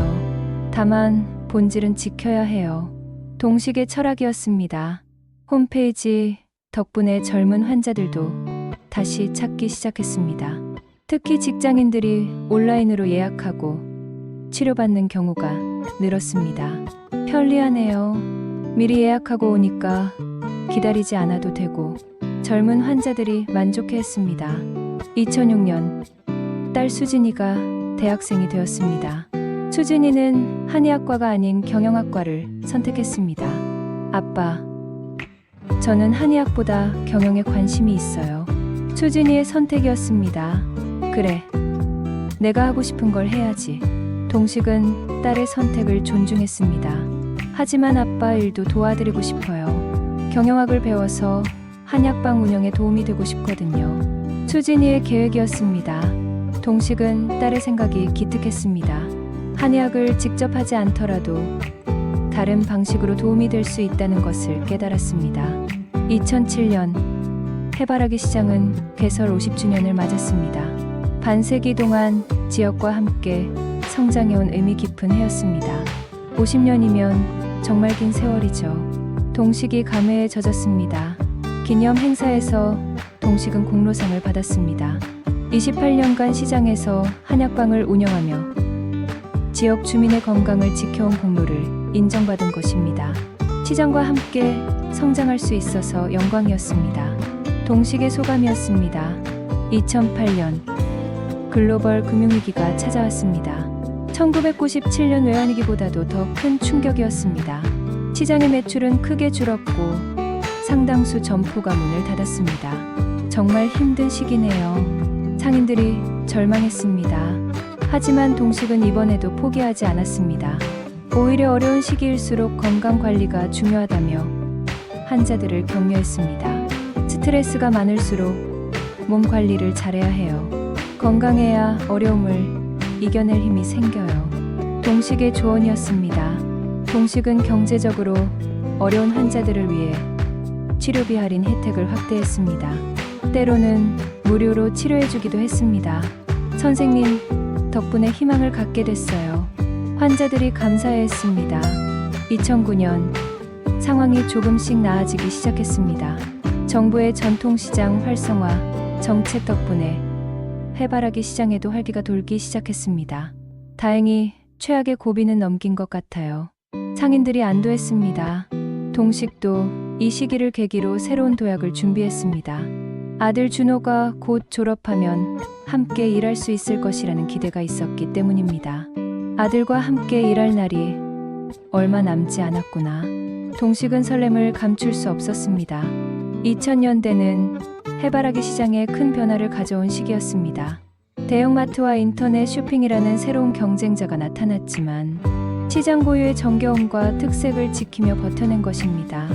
다만 본질은 지켜야 해요. 동식의 철학이었습니다. 홈페이지 덕분에 젊은 환자들도 다시 찾기 시작했습니다. 특히 직장인들이 온라인으로 예약하고 치료받는 경우가 늘었습니다. 편리하네요. 미리 예약하고 오니까 기다리지 않아도 되고 젊은 환자들이 만족해했습니다. 2006년 딸 수진이가 대학생이 되었습니다. 수진이는 한의학과가 아닌 경영학과를 선택했습니다. 아빠, 저는 한의학보다 경영에 관심이 있어요. 수진이의 선택이었습니다. 그래, 내가 하고 싶은 걸 해야지. 동식은 딸의 선택을 존중했습니다. 하지만 아빠 일도 도와드리고 싶어요. 경영학을 배워서 한약방 운영에 도움이 되고 싶거든요. 수진이의 계획이었습니다. 동식은 딸의 생각이 기특했습니다. 한의학을 직접 하지 않더라도 다른 방식으로 도움이 될 수 있다는 것을 깨달았습니다. 2007년 해바라기 시장은 개설 50주년을 맞았습니다. 반세기 동안 지역과 함께 성장해온 의미 깊은 해였습니다. 50년이면 정말 긴 세월이죠. 동식이 감회에 젖었습니다. 기념 행사에서 동식은 공로상을 받았습니다. 28년간 시장에서 한약방을 운영하며 지역 주민의 건강을 지켜온 공로를 인정받은 것입니다. 시장과 함께 성장할 수 있어서 영광이었습니다. 동식의 소감이었습니다. 2008년 글로벌 금융위기가 찾아왔습니다. 1997년 외환위기보다도 더 큰 충격이었습니다. 시장의 매출은 크게 줄었고 상당수 점포가 문을 닫았습니다. 정말 힘든 시기네요. 상인들이 절망했습니다. 하지만 동식은 이번에도 포기하지 않았습니다. 오히려 어려운 시기일수록 건강 관리가 중요하다며 환자들을 격려했습니다. 스트레스가 많을수록 몸 관리를 잘해야 해요. 건강해야 어려움을 이겨낼 힘이 생겨요. 동식의 조언이었습니다. 동식은 경제적으로 어려운 환자들을 위해 치료비 할인 혜택을 확대했습니다. 때로는 무료로 치료해주기도 했습니다. 선생님 덕분에 희망을 갖게 됐어요. 환자들이 감사해했습니다. 2009년 상황이 조금씩 나아지기 시작했습니다. 정부의 전통시장 활성화 정책 덕분에 해바라기 시장에도 활기가 돌기 시작했습니다. 다행히 최악의 고비는 넘긴 것 같아요. 상인들이 안도했습니다. 동식도 이 시기를 계기로 새로운 도약을 준비했습니다. 아들 준호가 곧 졸업하면 함께 일할 수 있을 것이라는 기대가 있었기 때문입니다. 아들과 함께 일할 날이 얼마 남지 않았구나. 동식은 설렘을 감출 수 없었습니다. 2000년대는 해바라기 시장에 큰 변화를 가져온 시기였습니다. 대형마트와 인터넷 쇼핑이라는 새로운 경쟁자가 나타났지만 시장 고유의 정겨움과 특색을 지키며 버텨낸 것입니다.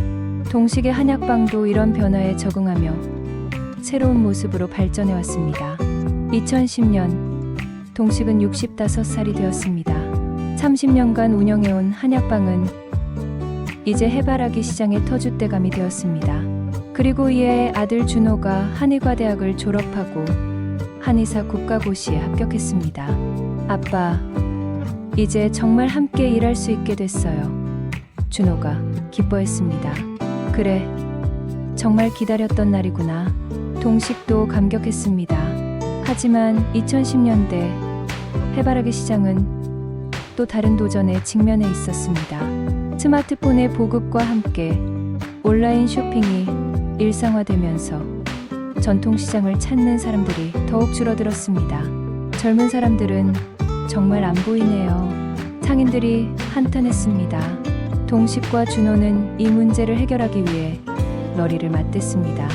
동식의 한약방도 이런 변화에 적응하며 새로운 모습으로 발전해 왔습니다. 2010년 동식은 65살이 되었습니다. 30년간 운영해온 한약방은 이제 해바라기 시장의 터줏대감이 되었습니다. 그리고 이에 아들 준호가 한의과대학을 졸업하고 한의사 국가고시에 합격했습니다. 아빠, 이제 정말 함께 일할 수 있게 됐어요. 준호가 기뻐했습니다. 그래, 정말 기다렸던 날이구나. 동식도 감격했습니다. 하지만 2010년대 해바라기 시장은 또 다른 도전에 직면해 있었습니다. 스마트폰의 보급과 함께 온라인 쇼핑이 일상화되면서 전통시장을 찾는 사람들이 더욱 줄어들었습니다. 젊은 사람들은 정말 안 보이네요. 상인들이 한탄했습니다. 동식과 준호는 이 문제를 해결하기 위해 머리를 맞댔습니다.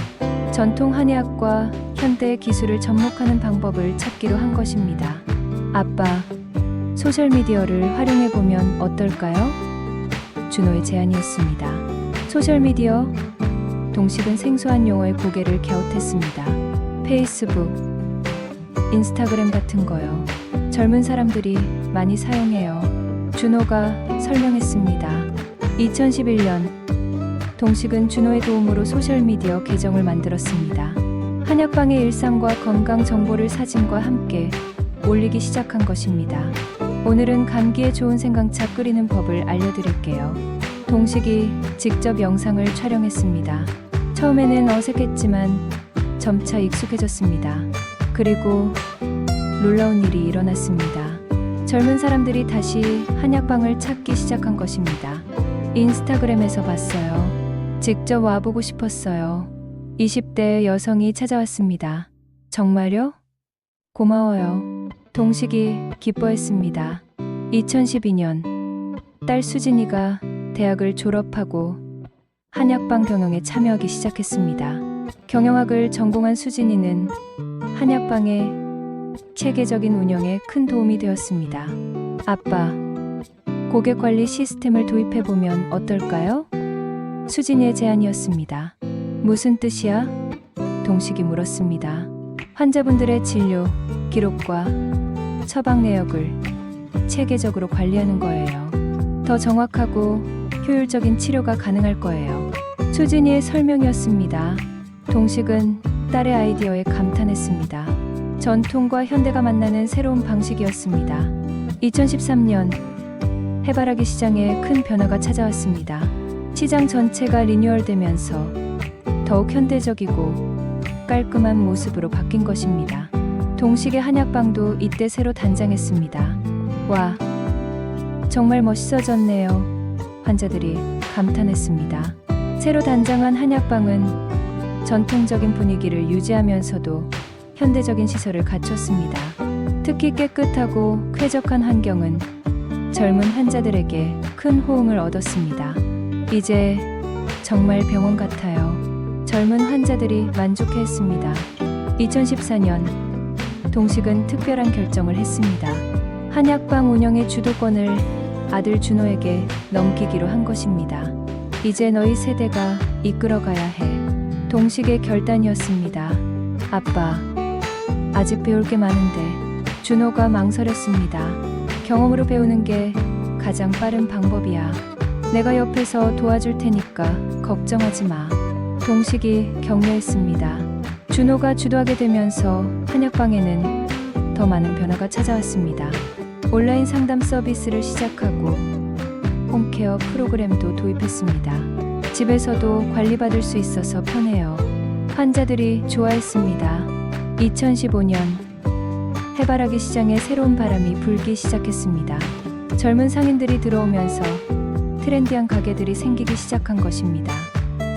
전통 한의학과 현대 기술을 접목하는 방법을 찾기로 한 것입니다. 아빠, 소셜미디어를 활용해보면 어떨까요? 준호의 제안이었습니다. 소셜미디어? 동식은 생소한 용어에 고개를 갸웃했습니다. 페이스북, 인스타그램 같은 거요. 젊은 사람들이 많이 사용해요. 준호가 설명했습니다. 2011년 동식은 준호의 도움으로 소셜미디어 계정을 만들었습니다. 한약방의 일상과 건강 정보를 사진과 함께 올리기 시작한 것입니다. 오늘은 감기에 좋은 생강차 끓이는 법을 알려드릴게요. 동식이 직접 영상을 촬영했습니다. 처음에는 어색했지만 점차 익숙해졌습니다. 그리고 놀라운 일이 일어났습니다. 젊은 사람들이 다시 한약방을 찾기 시작한 것입니다. 인스타그램에서 봤어요. 직접 와보고 싶었어요. 20대 여성이 찾아왔습니다. 정말요? 고마워요. 동식이 기뻐했습니다. 2012년 딸 수진이가 대학을 졸업하고 한약방 경영에 참여하기 시작했습니다. 경영학을 전공한 수진이는 한약방의 체계적인 운영에 큰 도움이 되었습니다. 아빠, 고객관리 시스템을 도입해보면 어떨까요? 수진이의 제안이었습니다. 무슨 뜻이야? 동식이 물었습니다. 환자분들의 진료, 기록과 처방 내역을 체계적으로 관리하는 거예요. 더 정확하고 효율적인 치료가 가능할 거예요. 수진이의 설명이었습니다. 동식은 딸의 아이디어에 감탄했습니다. 전통과 현대가 만나는 새로운 방식이었습니다. 2013년 해바라기 시장에 큰 변화가 찾아왔습니다. 시장 전체가 리뉴얼되면서 더욱 현대적이고 깔끔한 모습으로 바뀐 것입니다. 동식의 한약방도 이때 새로 단장했습니다. 와, 정말 멋있어졌네요. 환자들이 감탄했습니다. 새로 단장한 한약방은 전통적인 분위기를 유지하면서도 현대적인 시설을 갖췄습니다. 특히 깨끗하고 쾌적한 환경은 젊은 환자들에게 큰 호응을 얻었습니다. 이제 정말 병원 같아요. 젊은 환자들이 만족해했습니다. 2014년 동식은 특별한 결정을 했습니다. 한약방 운영의 주도권을 아들 준호에게 넘기기로 한 것입니다. 이제 너희 세대가 이끌어가야 해. 동식의 결단이었습니다. 아빠, 아직 배울 게 많은데. 준호가 망설였습니다. 경험으로 배우는 게 가장 빠른 방법이야. 내가 옆에서 도와줄 테니까 걱정하지 마. 동식이 격려했습니다. 준호가 주도하게 되면서 한약방에는 더 많은 변화가 찾아왔습니다. 온라인 상담 서비스를 시작하고 홈케어 프로그램도 도입했습니다. 집에서도 관리받을 수 있어서 편해요. 환자들이 좋아했습니다. 2015년 해바라기 시장에 새로운 바람이 불기 시작했습니다. 젊은 상인들이 들어오면서 트렌디한 가게들이 생기기 시작한 것입니다.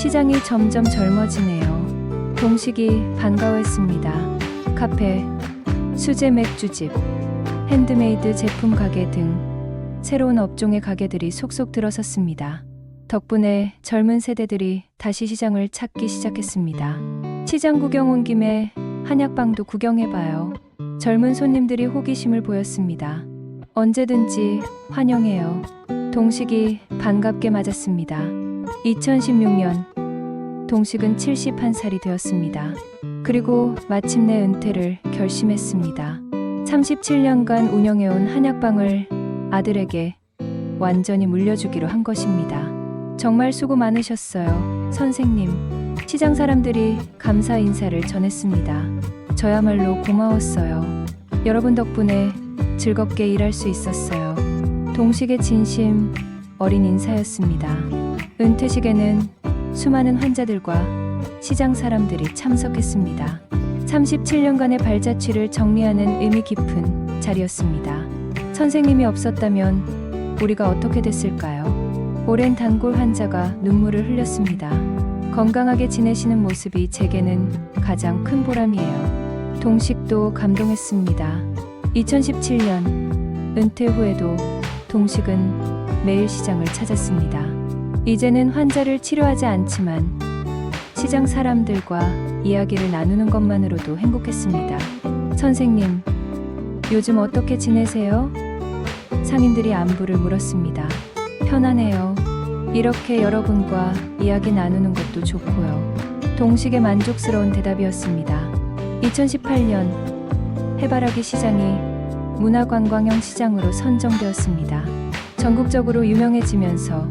시장이 점점 젊어지네요. 동식이 반가워했습니다. 카페, 수제 맥주집, 핸드메이드 제품 가게 등 새로운 업종의 가게들이 속속 들어섰습니다. 덕분에 젊은 세대들이 다시 시장을 찾기 시작했습니다. 시장 구경 온 김에 한약방도 구경해봐요. 젊은 손님들이 호기심을 보였습니다. 언제든지 환영해요. 동식이 반갑게 맞았습니다. 2016년 동식은 71살이 되었습니다. 그리고 마침내 은퇴를 결심했습니다. 37년간 운영해온 한약방을 아들에게 완전히 물려주기로 한 것입니다. 정말 수고 많으셨어요, 선생님. 시장 사람들이 감사 인사를 전했습니다. 저야말로 고마웠어요. 여러분 덕분에 즐겁게 일할 수 있었어요. 동식의 진심 어린 인사였습니다. 은퇴식에는 수많은 환자들과 시장 사람들이 참석했습니다. 37년간의 발자취를 정리하는 의미 깊은 자리였습니다. 선생님이 없었다면 우리가 어떻게 됐을까요? 오랜 단골 환자가 눈물을 흘렸습니다. 건강하게 지내시는 모습이 제게는 가장 큰 보람이에요. 동식도 감동했습니다. 2017년 은퇴 후에도 동식은 매일 시장을 찾았습니다. 이제는 환자를 치료하지 않지만 시장 사람들과 이야기를 나누는 것만으로도 행복했습니다. 선생님, 요즘 어떻게 지내세요? 상인들이 안부를 물었습니다. 편안해요. 이렇게 여러분과 이야기 나누는 것도 좋고요. 동식의 만족스러운 대답이었습니다. 2018년 해바라기 시장이 문화관광형 시장으로 선정되었습니다. 전국적으로 유명해지면서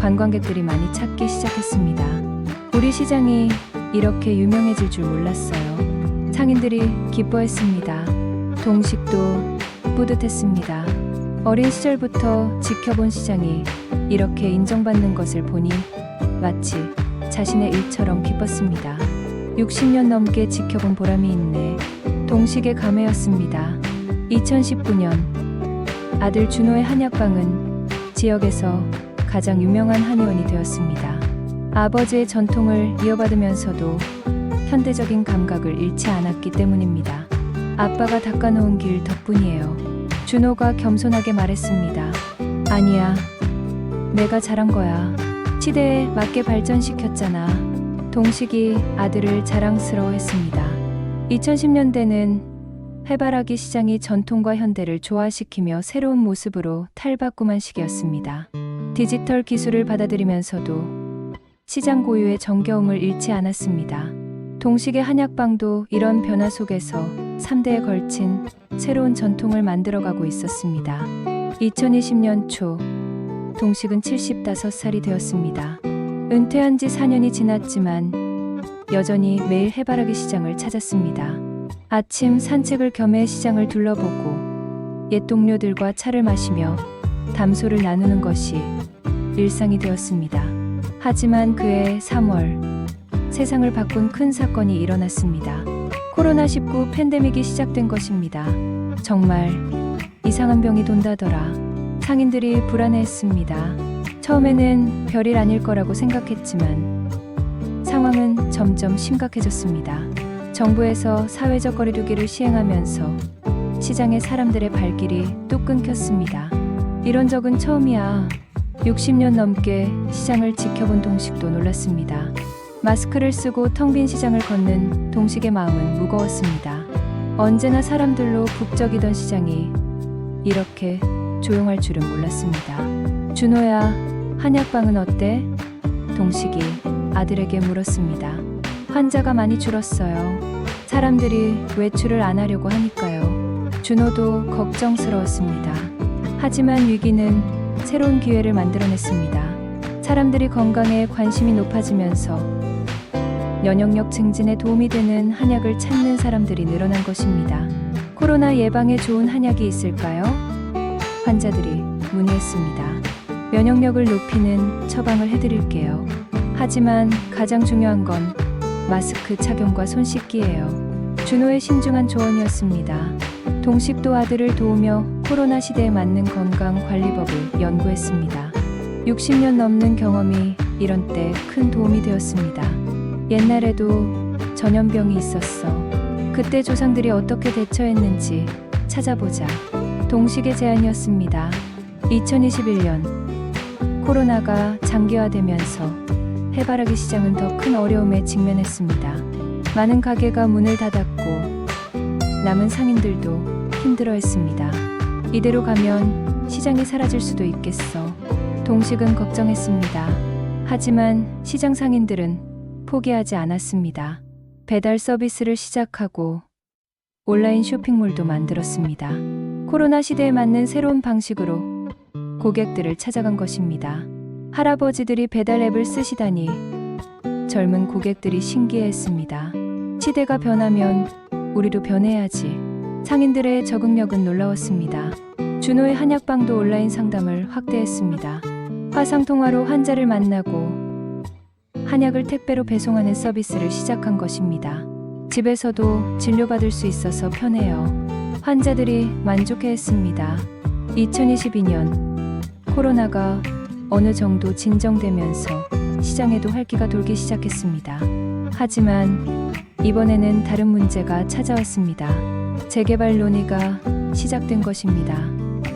관광객들이 많이 찾기 시작했습니다. 우리 시장이 이렇게 유명해질 줄 몰랐어요. 상인들이 기뻐했습니다. 동식도 뿌듯했습니다. 어린 시절부터 지켜본 시장이 이렇게 인정받는 것을 보니 마치 자신의 일처럼 기뻤습니다. 60년 넘게 지켜본 보람이 있네. 동식의 감회였습니다. 2019년 아들 준호의 한약방은 지역에서 가장 유명한 한의원이 되었습니다. 아버지의 전통을 이어받으면서도 현대적인 감각을 잃지 않았기 때문입니다. 아빠가 닦아놓은 길 덕분이에요. 준호가 겸손하게 말했습니다. 아니야, 내가 잘한 거야. 시대에 맞게 발전시켰잖아. 동식이 아들을 자랑스러워했습니다. 2010년대는 해바라기 시장이 전통과 현대를 조화시키며 새로운 모습으로 탈바꿈한 시기였습니다. 디지털 기술을 받아들이면서도 시장 고유의 정겨움을 잃지 않았습니다. 동식의 한약방도 이런 변화 속에서 3대에 걸친 새로운 전통을 만들어가고 있었습니다. 2020년 초 동식은 75살이 되었습니다. 은퇴한 지 4년이 지났지만 여전히 매일 해바라기 시장을 찾았습니다. 아침 산책을 겸해 시장을 둘러보고 옛 동료들과 차를 마시며 담소를 나누는 것이 일상이 되었습니다. 하지만 그해 3월 세상을 바꾼 큰 사건이 일어났습니다. 코로나19 팬데믹이 시작된 것입니다. 정말 이상한 병이 돈다더라. 상인들이 불안해했습니다. 처음에는 별일 아닐 거라고 생각했지만 상황은 점점 심각해졌습니다. 정부에서 사회적 거리두기를 시행하면서 시장의 사람들의 발길이 뚝 끊겼습니다. 이런 적은 처음이야. 60년 넘게 시장을 지켜본 동식도 놀랐습니다. 마스크를 쓰고 텅 빈 시장을 걷는 동식의 마음은 무거웠습니다. 언제나 사람들로 북적이던 시장이 이렇게 조용할 줄은 몰랐습니다. 준호야, 한약방은 어때? 동식이 아들에게 물었습니다. 환자가 많이 줄었어요. 사람들이 외출을 안 하려고 하니까요. 준호도 걱정스러웠습니다. 하지만 위기는 새로운 기회를 만들어냈습니다. 사람들이 건강에 관심이 높아지면서 면역력 증진에 도움이 되는 한약을 찾는 사람들이 늘어난 것입니다. 코로나 예방에 좋은 한약이 있을까요? 환자들이 문의했습니다. 면역력을 높이는 처방을 해드릴게요. 하지만 가장 중요한 건 마스크 착용과 손 씻기예요. 준호의 신중한 조언이었습니다. 동식도 아들을 도우며 코로나 시대에 맞는 건강관리법을 연구했습니다. 60년 넘는 경험이 이런 때 큰 도움이 되었습니다. 옛날에도 전염병이 있었어. 그때 조상들이 어떻게 대처했는지 찾아보자. 동식의 제안이었습니다. 2021년 코로나가 장기화되면서 해바라기 시장은 더 큰 어려움에 직면했습니다. 많은 가게가 문을 닫았고 남은 상인들도 힘들어했습니다. 이대로 가면 시장이 사라질 수도 있겠어. 동식은 걱정했습니다. 하지만 시장 상인들은 포기하지 않았습니다. 배달 서비스를 시작하고 온라인 쇼핑몰도 만들었습니다. 코로나 시대에 맞는 새로운 방식으로 고객들을 찾아간 것입니다. 할아버지들이 배달 앱을 쓰시다니 젊은 고객들이 신기해했습니다. 시대가 변하면 우리도 변해야지. 상인들의 적응력은 놀라웠습니다. 준호의 한약방도 온라인 상담을 확대했습니다. 화상통화로 환자를 만나고 한약을 택배로 배송하는 서비스를 시작한 것입니다. 집에서도 진료받을 수 있어서 편해요. 환자들이 만족해했습니다. 2022년 코로나가 어느 정도 진정되면서 시장에도 활기가 돌기 시작했습니다. 하지만 이번에는 다른 문제가 찾아왔습니다. 재개발 논의가 시작된 것입니다.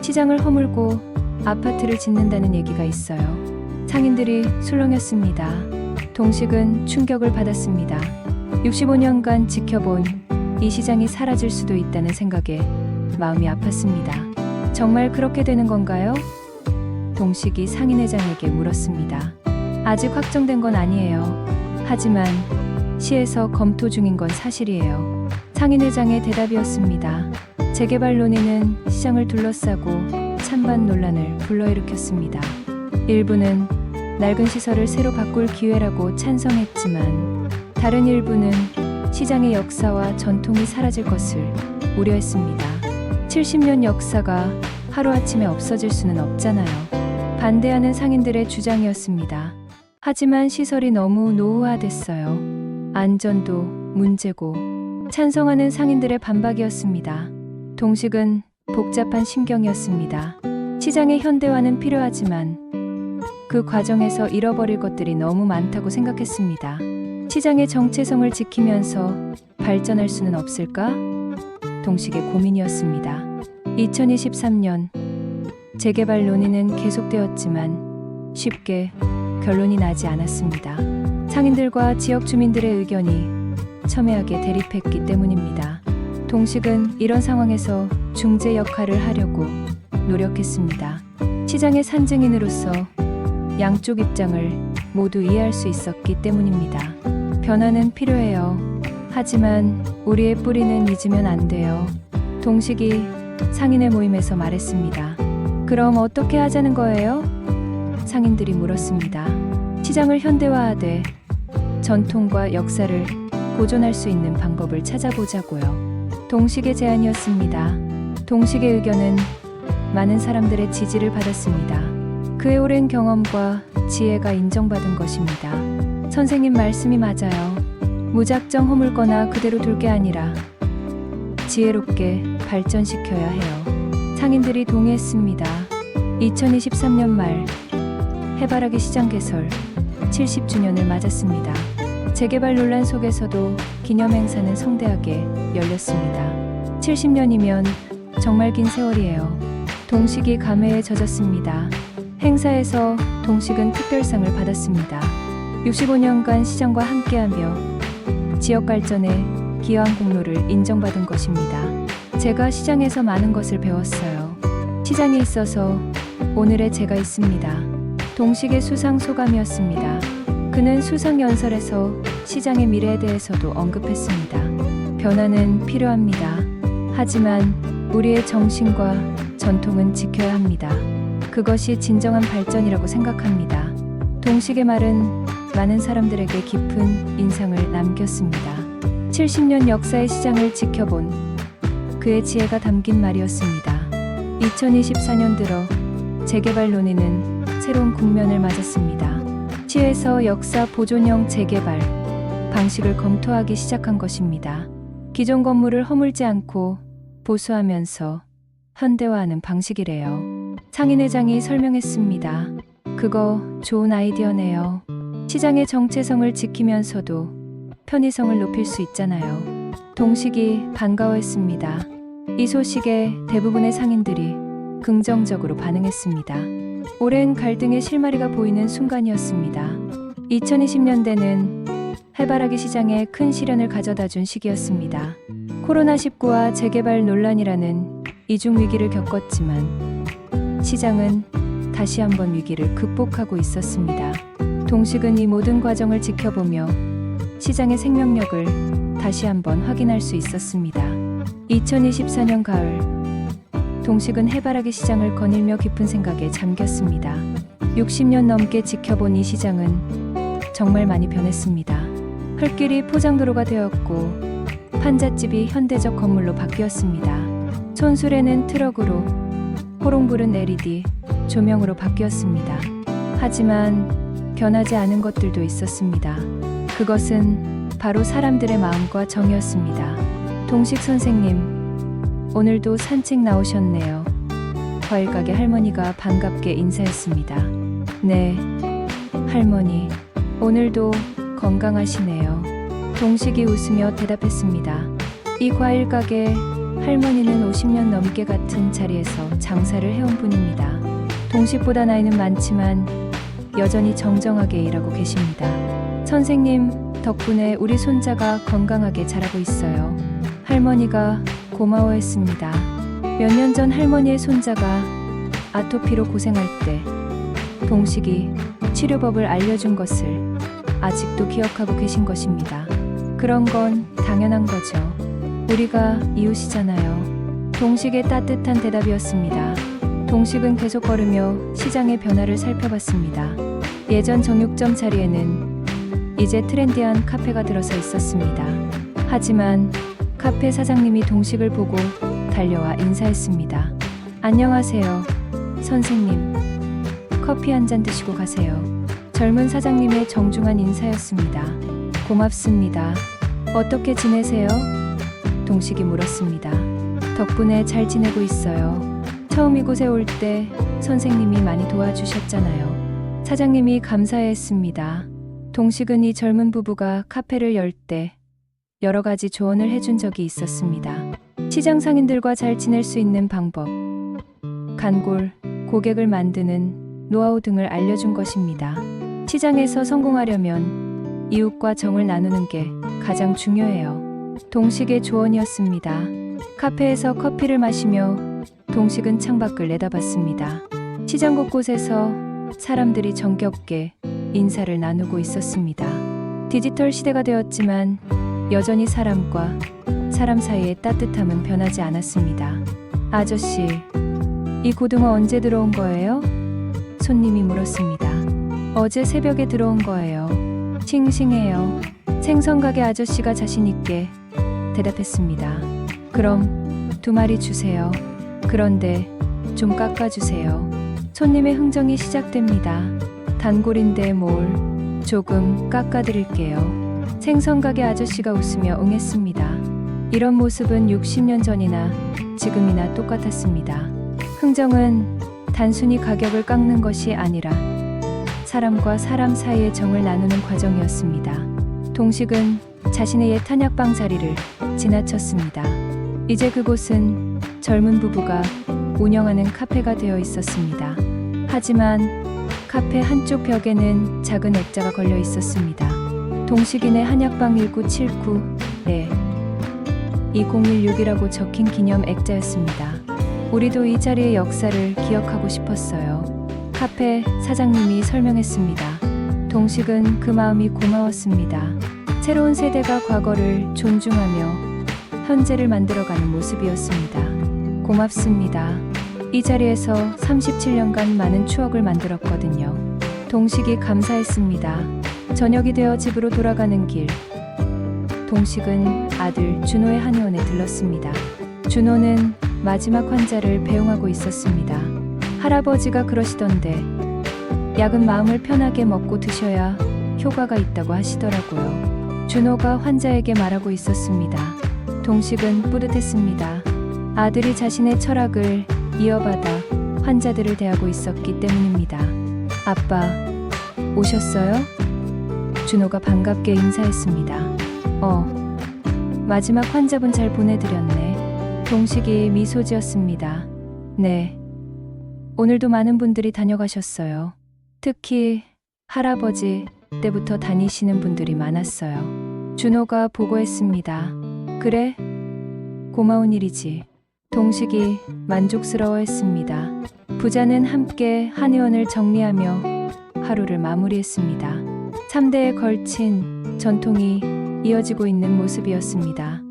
시장을 허물고 아파트를 짓는다는 얘기가 있어요. 상인들이 술렁였습니다. 동식은 충격을 받았습니다. 65년간 지켜본 이 시장이 사라질 수도 있다는 생각에 마음이 아팠습니다. 정말 그렇게 되는 건가요? 동식이 상인회장에게 물었습니다. 아직 확정된 건 아니에요. 하지만 시에서 검토 중인 건 사실이에요. 상인회장의 대답이었습니다. 재개발 논의는 시장을 둘러싸고 찬반 논란을 불러일으켰습니다. 일부는 낡은 시설을 새로 바꿀 기회라고 찬성했지만 다른 일부는 시장의 역사와 전통이 사라질 것을 우려했습니다. 70년 역사가 하루아침에 없어질 수는 없잖아요. 반대하는 상인들의 주장이었습니다. 하지만 시설이 너무 노후화됐어요. 안전도 문제고 찬성하는 상인들의 반박이었습니다. 동식은 복잡한 심경이었습니다. 시장의 현대화는 필요하지만 그 과정에서 잃어버릴 것들이 너무 많다고 생각했습니다. 시장의 정체성을 지키면서 발전할 수는 없을까? 동식의 고민이었습니다. 2023년 재개발 논의는 계속되었지만 쉽게 결론이 나지 않았습니다. 상인들과 지역 주민들의 의견이 첨예하게 대립했기 때문입니다. 동식은 이런 상황에서 중재 역할을 하려고 노력했습니다. 시장의 산증인으로서 양쪽 입장을 모두 이해할 수 있었기 때문입니다. 변화는 필요해요. 하지만 우리의 뿌리는 잊으면 안 돼요. 동식이 상인의 모임에서 말했습니다. 그럼 어떻게 하자는 거예요? 상인들이 물었습니다. 시장을 현대화하되 전통과 역사를 보존할 수 있는 방법을 찾아보자고요. 동식의 제안이었습니다. 동식의 의견은 많은 사람들의 지지를 받았습니다. 그의 오랜 경험과 지혜가 인정받은 것입니다. 선생님 말씀이 맞아요. 무작정 허물거나 그대로 둘 게 아니라 지혜롭게 발전시켜야 해요. 상인들이 동의했습니다. 2023년 말 해바라기 시장 개설 70주년을 맞았습니다. 재개발 논란 속에서도 기념행사는 성대하게 열렸습니다. 70년이면 정말 긴 세월이에요. 동식이 감회에 젖었습니다. 행사에서 동식은 특별상을 받았습니다. 65년간 시장과 함께하며 지역 발전에 기여한 공로를 인정받은 것입니다. 제가 시장에서 많은 것을 배웠어요. 시장에 있어서 오늘의 제가 있습니다. 동식의 수상 소감이었습니다. 그는 수상 연설에서 시장의 미래에 대해서도 언급했습니다. 변화는 필요합니다. 하지만 우리의 정신과 전통은 지켜야 합니다. 그것이 진정한 발전이라고 생각합니다. 동식의 말은 많은 사람들에게 깊은 인상을 남겼습니다. 70년 역사의 시장을 지켜본 그의 지혜가 담긴 말이었습니다. 2024년 들어 재개발 논의는 새로운 국면을 맞았습니다. 시에서 역사 보존형 재개발 방식을 검토하기 시작한 것입니다. 기존 건물을 허물지 않고 보수하면서 현대화하는 방식이래요. 상인회장이 설명했습니다. 그거 좋은 아이디어네요. 시장의 정체성을 지키면서도 편의성을 높일 수 있잖아요. 동식이 반가워했습니다. 이 소식에 대부분의 상인들이 긍정적으로 반응했습니다. 오랜 갈등의 실마리가 보이는 순간이었습니다. 2020년대는 해바라기 시장에 큰 시련을 가져다 준 시기였습니다. 코로나19와 재개발 논란이라는 이중 위기를 겪었지만 시장은 다시 한번 위기를 극복하고 있었습니다. 동식은 이 모든 과정을 지켜보며 시장의 생명력을 다시 한번 확인할 수 있었습니다. 2024년 가을, 동식은 해바라기 시장을 거닐며 깊은 생각에 잠겼습니다. 60년 넘게 지켜본 이 시장은 정말 많이 변했습니다. 흙길이 포장도로가 되었고 판잣집이 현대적 건물로 바뀌었습니다. 손수레는 트럭으로, 호롱불은 LED 조명으로 바뀌었습니다. 하지만 변하지 않은 것들도 있었습니다. 그것은 바로 사람들의 마음과 정이었습니다. 동식 선생님, 오늘도 산책 나오셨네요. 과일가게 할머니가 반갑게 인사했습니다. 네, 할머니, 오늘도 건강하시네요. 동식이 웃으며 대답했습니다. 이 과일가게 할머니는 50년 넘게 같은 자리에서 장사를 해온 분입니다. 동식보다 나이는 많지만 여전히 정정하게 일하고 계십니다. 선생님 덕분에 우리 손자가 건강하게 자라고 있어요. 할머니가 고마워했습니다. 몇 년 전 할머니의 손자가 아토피로 고생할 때 동식이 치료법을 알려준 것을 아직도 기억하고 계신 것입니다. 그런 건 당연한 거죠. 우리가 이웃이잖아요. 동식의 따뜻한 대답이었습니다. 동식은 계속 걸으며 시장의 변화를 살펴봤습니다. 예전 정육점 자리에는 이제 트렌디한 카페가 들어서 있었습니다. 하지만 카페 사장님이 동식을 보고 달려와 인사했습니다. 안녕하세요, 선생님. 커피 한 잔 드시고 가세요. 젊은 사장님의 정중한 인사였습니다. 고맙습니다. 어떻게 지내세요? 동식이 물었습니다. 덕분에 잘 지내고 있어요. 처음 이곳에 올 때 선생님이 많이 도와주셨잖아요. 사장님이 감사해했습니다. 동식은 이 젊은 부부가 카페를 열 때 여러 가지 조언을 해준 적이 있었습니다. 시장 상인들과 잘 지낼 수 있는 방법, 간골, 고객을 만드는 노하우 등을 알려준 것입니다. 시장에서 성공하려면 이웃과 정을 나누는 게 가장 중요해요. 동식의 조언이었습니다. 카페에서 커피를 마시며 동식은 창밖을 내다봤습니다. 시장 곳곳에서 사람들이 정겹게 인사를 나누고 있었습니다. 디지털 시대가 되었지만 여전히 사람과 사람 사이의 따뜻함은 변하지 않았습니다. 아저씨, 이 고등어 언제 들어온 거예요? 손님이 물었습니다. 어제 새벽에 들어온 거예요. 싱싱해요. 생선가게 아저씨가 자신있게 대답했습니다. 그럼 2마리 주세요. 그런데 좀 깎아주세요. 손님의 흥정이 시작됩니다. 단골인데 뭘 조금 깎아드릴게요. 생선가게 아저씨가 웃으며 응했습니다. 이런 모습은 60년 전이나 지금이나 똑같았습니다. 흥정은 단순히 가격을 깎는 것이 아니라 사람과 사람 사이의 정을 나누는 과정이었습니다. 동식은 자신의 옛 한약방 자리를 지나쳤습니다. 이제 그곳은 젊은 부부가 운영하는 카페가 되어 있었습니다. 하지만 카페 한쪽 벽에는 작은 액자가 걸려 있었습니다. 동식인의 한약방 1979에 2016이라고 적힌 기념 액자였습니다. 우리도 이 자리의 역사를 기억하고 싶었어요. 카페 사장님이 설명했습니다. 동식은 그 마음이 고마웠습니다. 새로운 세대가 과거를 존중하며 현재를 만들어가는 모습이었습니다. 고맙습니다. 이 자리에서 37년간 많은 추억을 만들었거든요. 동식이 감사했습니다. 저녁이 되어 집으로 돌아가는 길, 동식은 아들 준호의 한의원에 들렀습니다. 준호는 마지막 환자를 배웅하고 있었습니다. 할아버지가 그러시던데 약은 마음을 편하게 먹고 드셔야 효과가 있다고 하시더라고요. 준호가 환자에게 말하고 있었습니다. 동식은 뿌듯했습니다. 아들이 자신의 철학을 이어받아 환자들을 대하고 있었기 때문입니다. 아빠, 오셨어요? 준호가 반갑게 인사했습니다. 마지막 환자분 잘 보내드렸네. 동식이 미소 지었습니다. 네. 오늘도 많은 분들이 다녀가셨어요. 특히 할아버지 때부터 다니시는 분들이 많았어요. 준호가 보고했습니다. 그래? 고마운 일이지. 동식이 만족스러워했습니다. 부자는 함께 한의원을 정리하며 하루를 마무리했습니다. 3대에 걸친 전통이 이어지고 있는 모습이었습니다.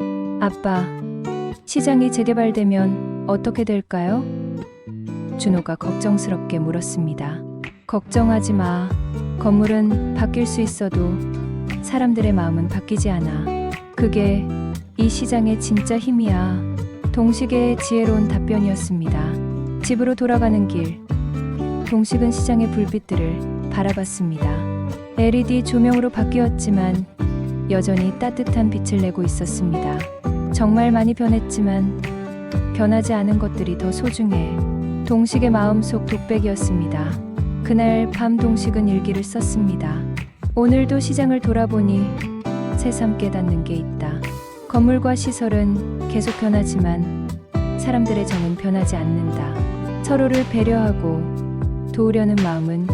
아빠, 시장이 재개발되면 어떻게 될까요? 준호가 걱정스럽게 물었습니다. 걱정하지 마. 건물은 바뀔 수 있어도 사람들의 마음은 바뀌지 않아. 그게 이 시장의 진짜 힘이야. 동식의 지혜로운 답변이었습니다. 집으로 돌아가는 길, 동식은 시장의 불빛들을 바라봤습니다. LED 조명으로 바뀌었지만 여전히 따뜻한 빛을 내고 있었습니다. 정말 많이 변했지만 변하지 않은 것들이 더 소중해. 동식의 마음속 독백이었습니다. 그날 밤 동식은 일기를 썼습니다. 오늘도 시장을 돌아보니 새삼 깨닫는 게 있다. 건물과 시설은 계속 변하지만 사람들의 정은 변하지 않는다. 서로를 배려하고 도우려는 마음은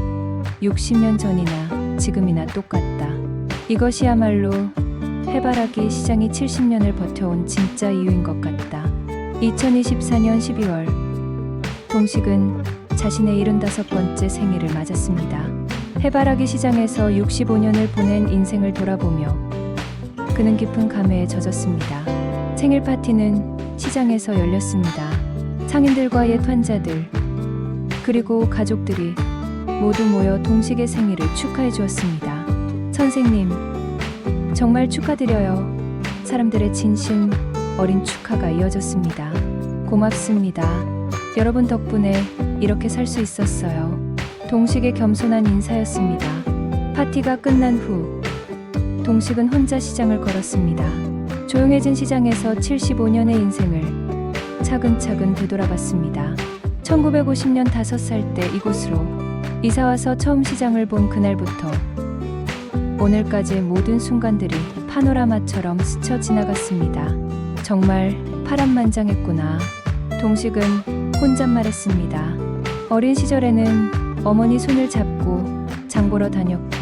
60년 전이나 지금이나 똑같다. 이것이야말로 해바라기 시장이 70년을 버텨온 진짜 이유인 것 같다. 2024년 12월 동식은 자신의 75번째 생일을 맞았습니다. 해바라기 시장에서 65년을 보낸 인생을 돌아보며 그는 깊은 감회에 젖었습니다. 생일 파티는 시장에서 열렸습니다. 상인들과 옛 환자들 그리고 가족들이 모두 모여 동식의 생일을 축하해 주었습니다. 선생님, 정말 축하드려요. 사람들의 진심 어린 축하가 이어졌습니다. 고맙습니다. 여러분 덕분에 이렇게 살 수 있었어요. 동식의 겸손한 인사였습니다. 파티가 끝난 후 동식은 혼자 시장을 걸었습니다. 조용해진 시장에서 75년의 인생을 차근차근 되돌아봤습니다. 1950년 5살 때 이곳으로 이사와서 처음 시장을 본 그날부터 오늘까지의 모든 순간들이 파노라마처럼 스쳐 지나갔습니다. 정말 파란만장했구나. 동식은 혼잣말했습니다. 어린 시절에는 어머니 손을 잡고 장 보러 다녔고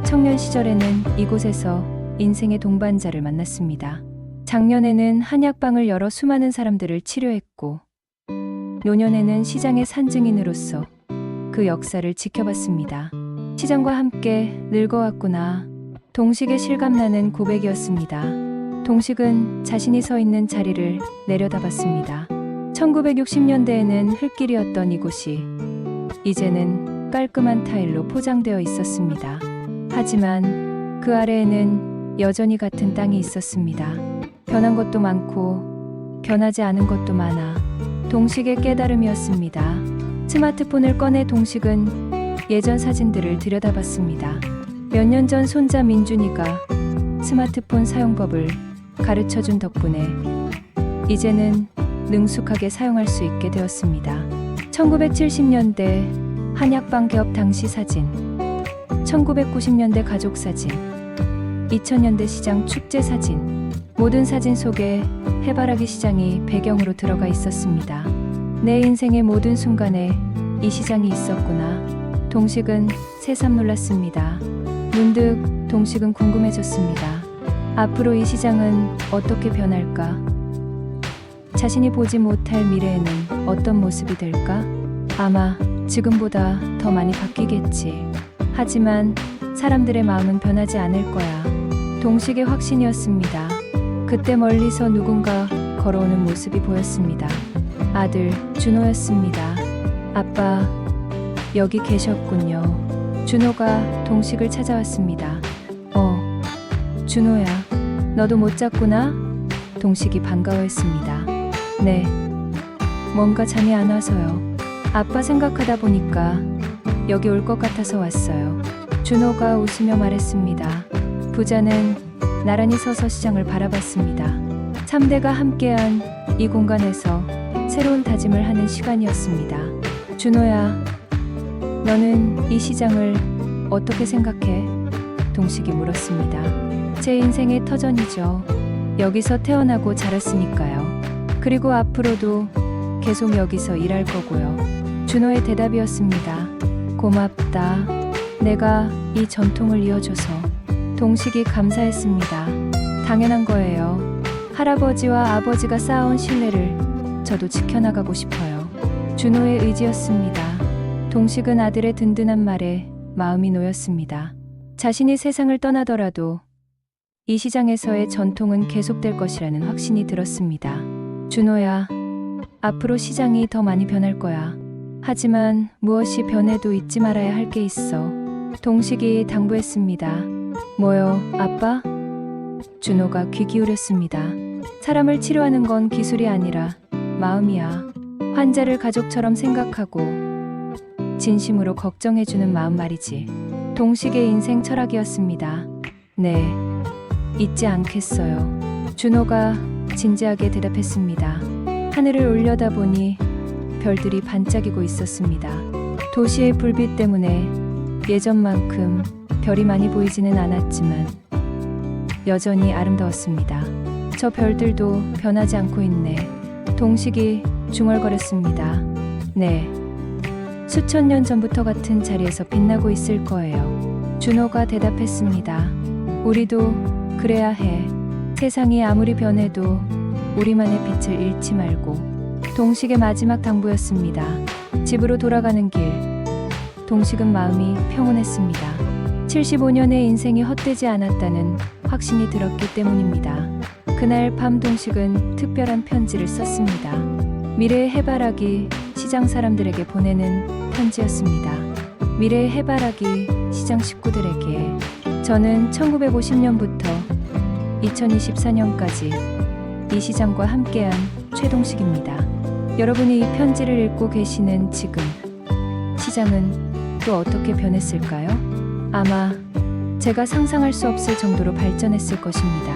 청년 시절에는 이곳에서 인생의 동반자를 만났습니다. 작년에는 한약방을 열어 수많은 사람들을 치료했고 노년에는 시장의 산증인으로서 그 역사를 지켜봤습니다. 시장과 함께 늙어왔구나. 동식의 실감나는 고백이었습니다. 동식은 자신이 서 있는 자리를 내려다봤습니다. 1960년대에는 흙길이었던 이곳이 이제는 깔끔한 타일로 포장되어 있었습니다. 하지만 그 아래에는 여전히 같은 땅이 있었습니다. 변한 것도 많고 변하지 않은 것도 많아. 동식의 깨달음이었습니다. 스마트폰을 꺼내 동식은 예전 사진들을 들여다봤습니다. 몇 년 전 손자 민준이가 스마트폰 사용법을 가르쳐준 덕분에 이제는 능숙하게 사용할 수 있게 되었습니다. 1970년대 한약방 개업 당시 사진, 1990년대 가족 사진, 2000년대 시장 축제 사진, 모든 사진 속에 해바라기 시장이 배경으로 들어가 있었습니다. 내 인생의 모든 순간에 이 시장이 있었구나. 동식은 새삼 놀랐습니다. 문득 동식은 궁금해졌습니다. 앞으로 이 시장은 어떻게 변할까? 자신이 보지 못할 미래에는 어떤 모습이 될까? 아마 지금보다 더 많이 바뀌겠지. 하지만 사람들의 마음은 변하지 않을 거야. 동식의 확신이었습니다. 그때 멀리서 누군가 걸어오는 모습이 보였습니다. 아들 준호였습니다. 아빠, 여기 계셨군요. 준호가 동식을 찾아왔습니다. 준호야, 너도 못 잤구나? 동식이 반가워했습니다. 네, 뭔가 잠이 안 와서요. 아빠 생각하다 보니까 여기 올 것 같아서 왔어요. 준호가 웃으며 말했습니다. 부자는 나란히 서서 시장을 바라봤습니다. 3대가 함께한 이 공간에서 새로운 다짐을 하는 시간이었습니다. 준호야, 너는 이 시장을 어떻게 생각해? 동식이 물었습니다. 제 인생의 터전이죠. 여기서 태어나고 자랐으니까요. 그리고 앞으로도 계속 여기서 일할 거고요. 준호의 대답이었습니다. 고맙다. 내가 이 전통을 이어줘서. 동식이 감사했습니다. 당연한 거예요. 할아버지와 아버지가 쌓아온 신뢰를 저도 지켜나가고 싶어요. 준호의 의지였습니다. 동식은 아들의 든든한 말에 마음이 놓였습니다. 자신이 세상을 떠나더라도 이 시장에서의 전통은 계속될 것이라는 확신이 들었습니다. 준호야, 앞으로 시장이 더 많이 변할 거야. 하지만 무엇이 변해도 잊지 말아야 할 게 있어. 동식이 당부했습니다. 뭐요, 아빠? 준호가 귀 기울였습니다. 사람을 치료하는 건 기술이 아니라 마음이야. 환자를 가족처럼 생각하고 진심으로 걱정해주는 마음 말이지. 동식의 인생 철학이었습니다. 네, 잊지 않겠어요. 준호가 진지하게 대답했습니다. 하늘을 올려다보니 별들이 반짝이고 있었습니다. 도시의 불빛 때문에 예전만큼 별이 많이 보이지는 않았지만 여전히 아름다웠습니다. 저 별들도 변하지 않고 있네. 동식이 중얼거렸습니다. 네, 수천 년 전부터 같은 자리에서 빛나고 있을 거예요. 준호가 대답했습니다. 우리도 그래야 해. 세상이 아무리 변해도 우리만의 빛을 잃지 말고. 동식의 마지막 당부였습니다. 집으로 돌아가는 길, 동식은 마음이 평온했습니다. 75년의 인생이 헛되지 않았다는 확신이 들었기 때문입니다. 그날 밤 동식은 특별한 편지를 썼습니다. 미래의 해바라기 시장 사람들에게 보내는 편지였습니다. 미래의 해바라기 시장 식구들에게, 저는 1950년부터 2024년까지 이 시장과 함께한 최동식입니다. 여러분이 이 편지를 읽고 계시는 지금 시장은 또 어떻게 변했을까요? 아마 제가 상상할 수 없을 정도로 발전했을 것입니다.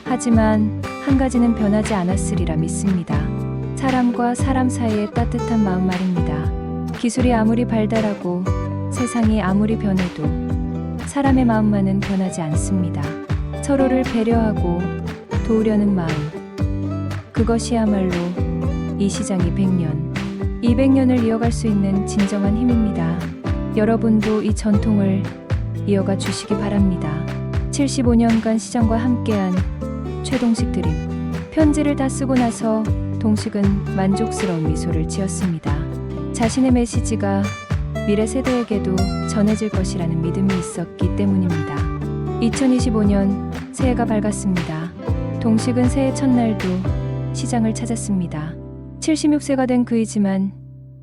하지만 한 가지는 변하지 않았으리라 믿습니다. 사람과 사람 사이의 따뜻한 마음 말입니다. 기술이 아무리 발달하고 세상이 아무리 변해도 사람의 마음만은 변하지 않습니다. 서로를 배려하고 도우려는 마음, 그것이야말로 이 시장이 100년, 200년을 이어갈 수 있는 진정한 힘입니다. 여러분도 이 전통을 이어가 주시기 바랍니다. 75년간 시장과 함께한 최동식 드림. 편지를 다 쓰고 나서 동식은 만족스러운 미소를 지었습니다. 자신의 메시지가 미래 세대에게도 전해질 것이라는 믿음이 있었기 때문입니다. 2025년 새해가 밝았습니다. 동식은 새해 첫날도 시장을 찾았습니다. 76세가 된 그이지만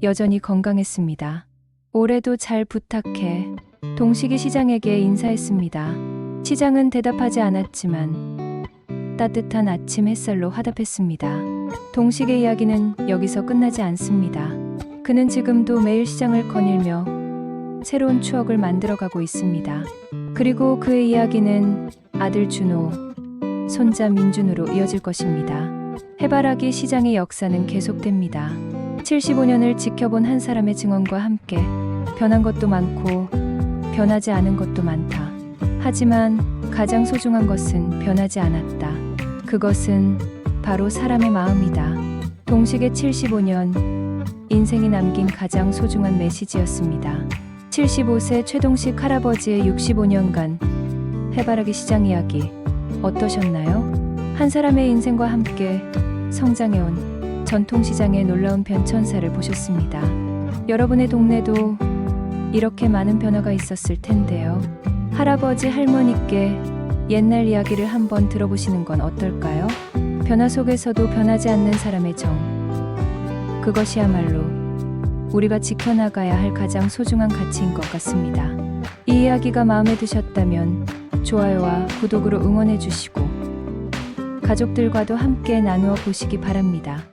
여전히 건강했습니다. 올해도 잘 부탁해. 동식이 시장에게 인사했습니다. 시장은 대답하지 않았지만 따뜻한 아침 햇살로 화답했습니다. 동식의 이야기는 여기서 끝나지 않습니다. 그는 지금도 매일 시장을 거닐며 새로운 추억을 만들어가고 있습니다. 그리고 그의 이야기는 아들 준호, 손자 민준으로 이어질 것입니다. 해바라기 시장의 역사는 계속됩니다. 75년을 지켜본 한 사람의 증언과 함께 변한 것도 많고 변하지 않은 것도 많다. 하지만 가장 소중한 것은 변하지 않았다. 그것은 바로 사람의 마음이다. 동식의 75년, 인생이 남긴 가장 소중한 메시지였습니다. 75세 최동식 할아버지의 65년간 해바라기 시장 이야기 어떠셨나요? 한 사람의 인생과 함께 성장해온 전통시장의 놀라운 변천사를 보셨습니다. 여러분의 동네도 이렇게 많은 변화가 있었을 텐데요. 할아버지 할머니께 옛날 이야기를 한번 들어보시는 건 어떨까요? 변화 속에서도 변하지 않는 사람의 정, 그것이야말로 우리가 지켜나가야 할 가장 소중한 가치인 것 같습니다. 이 이야기가 마음에 드셨다면 좋아요와 구독으로 응원해 주시고 가족들과도 함께 나누어 보시기 바랍니다.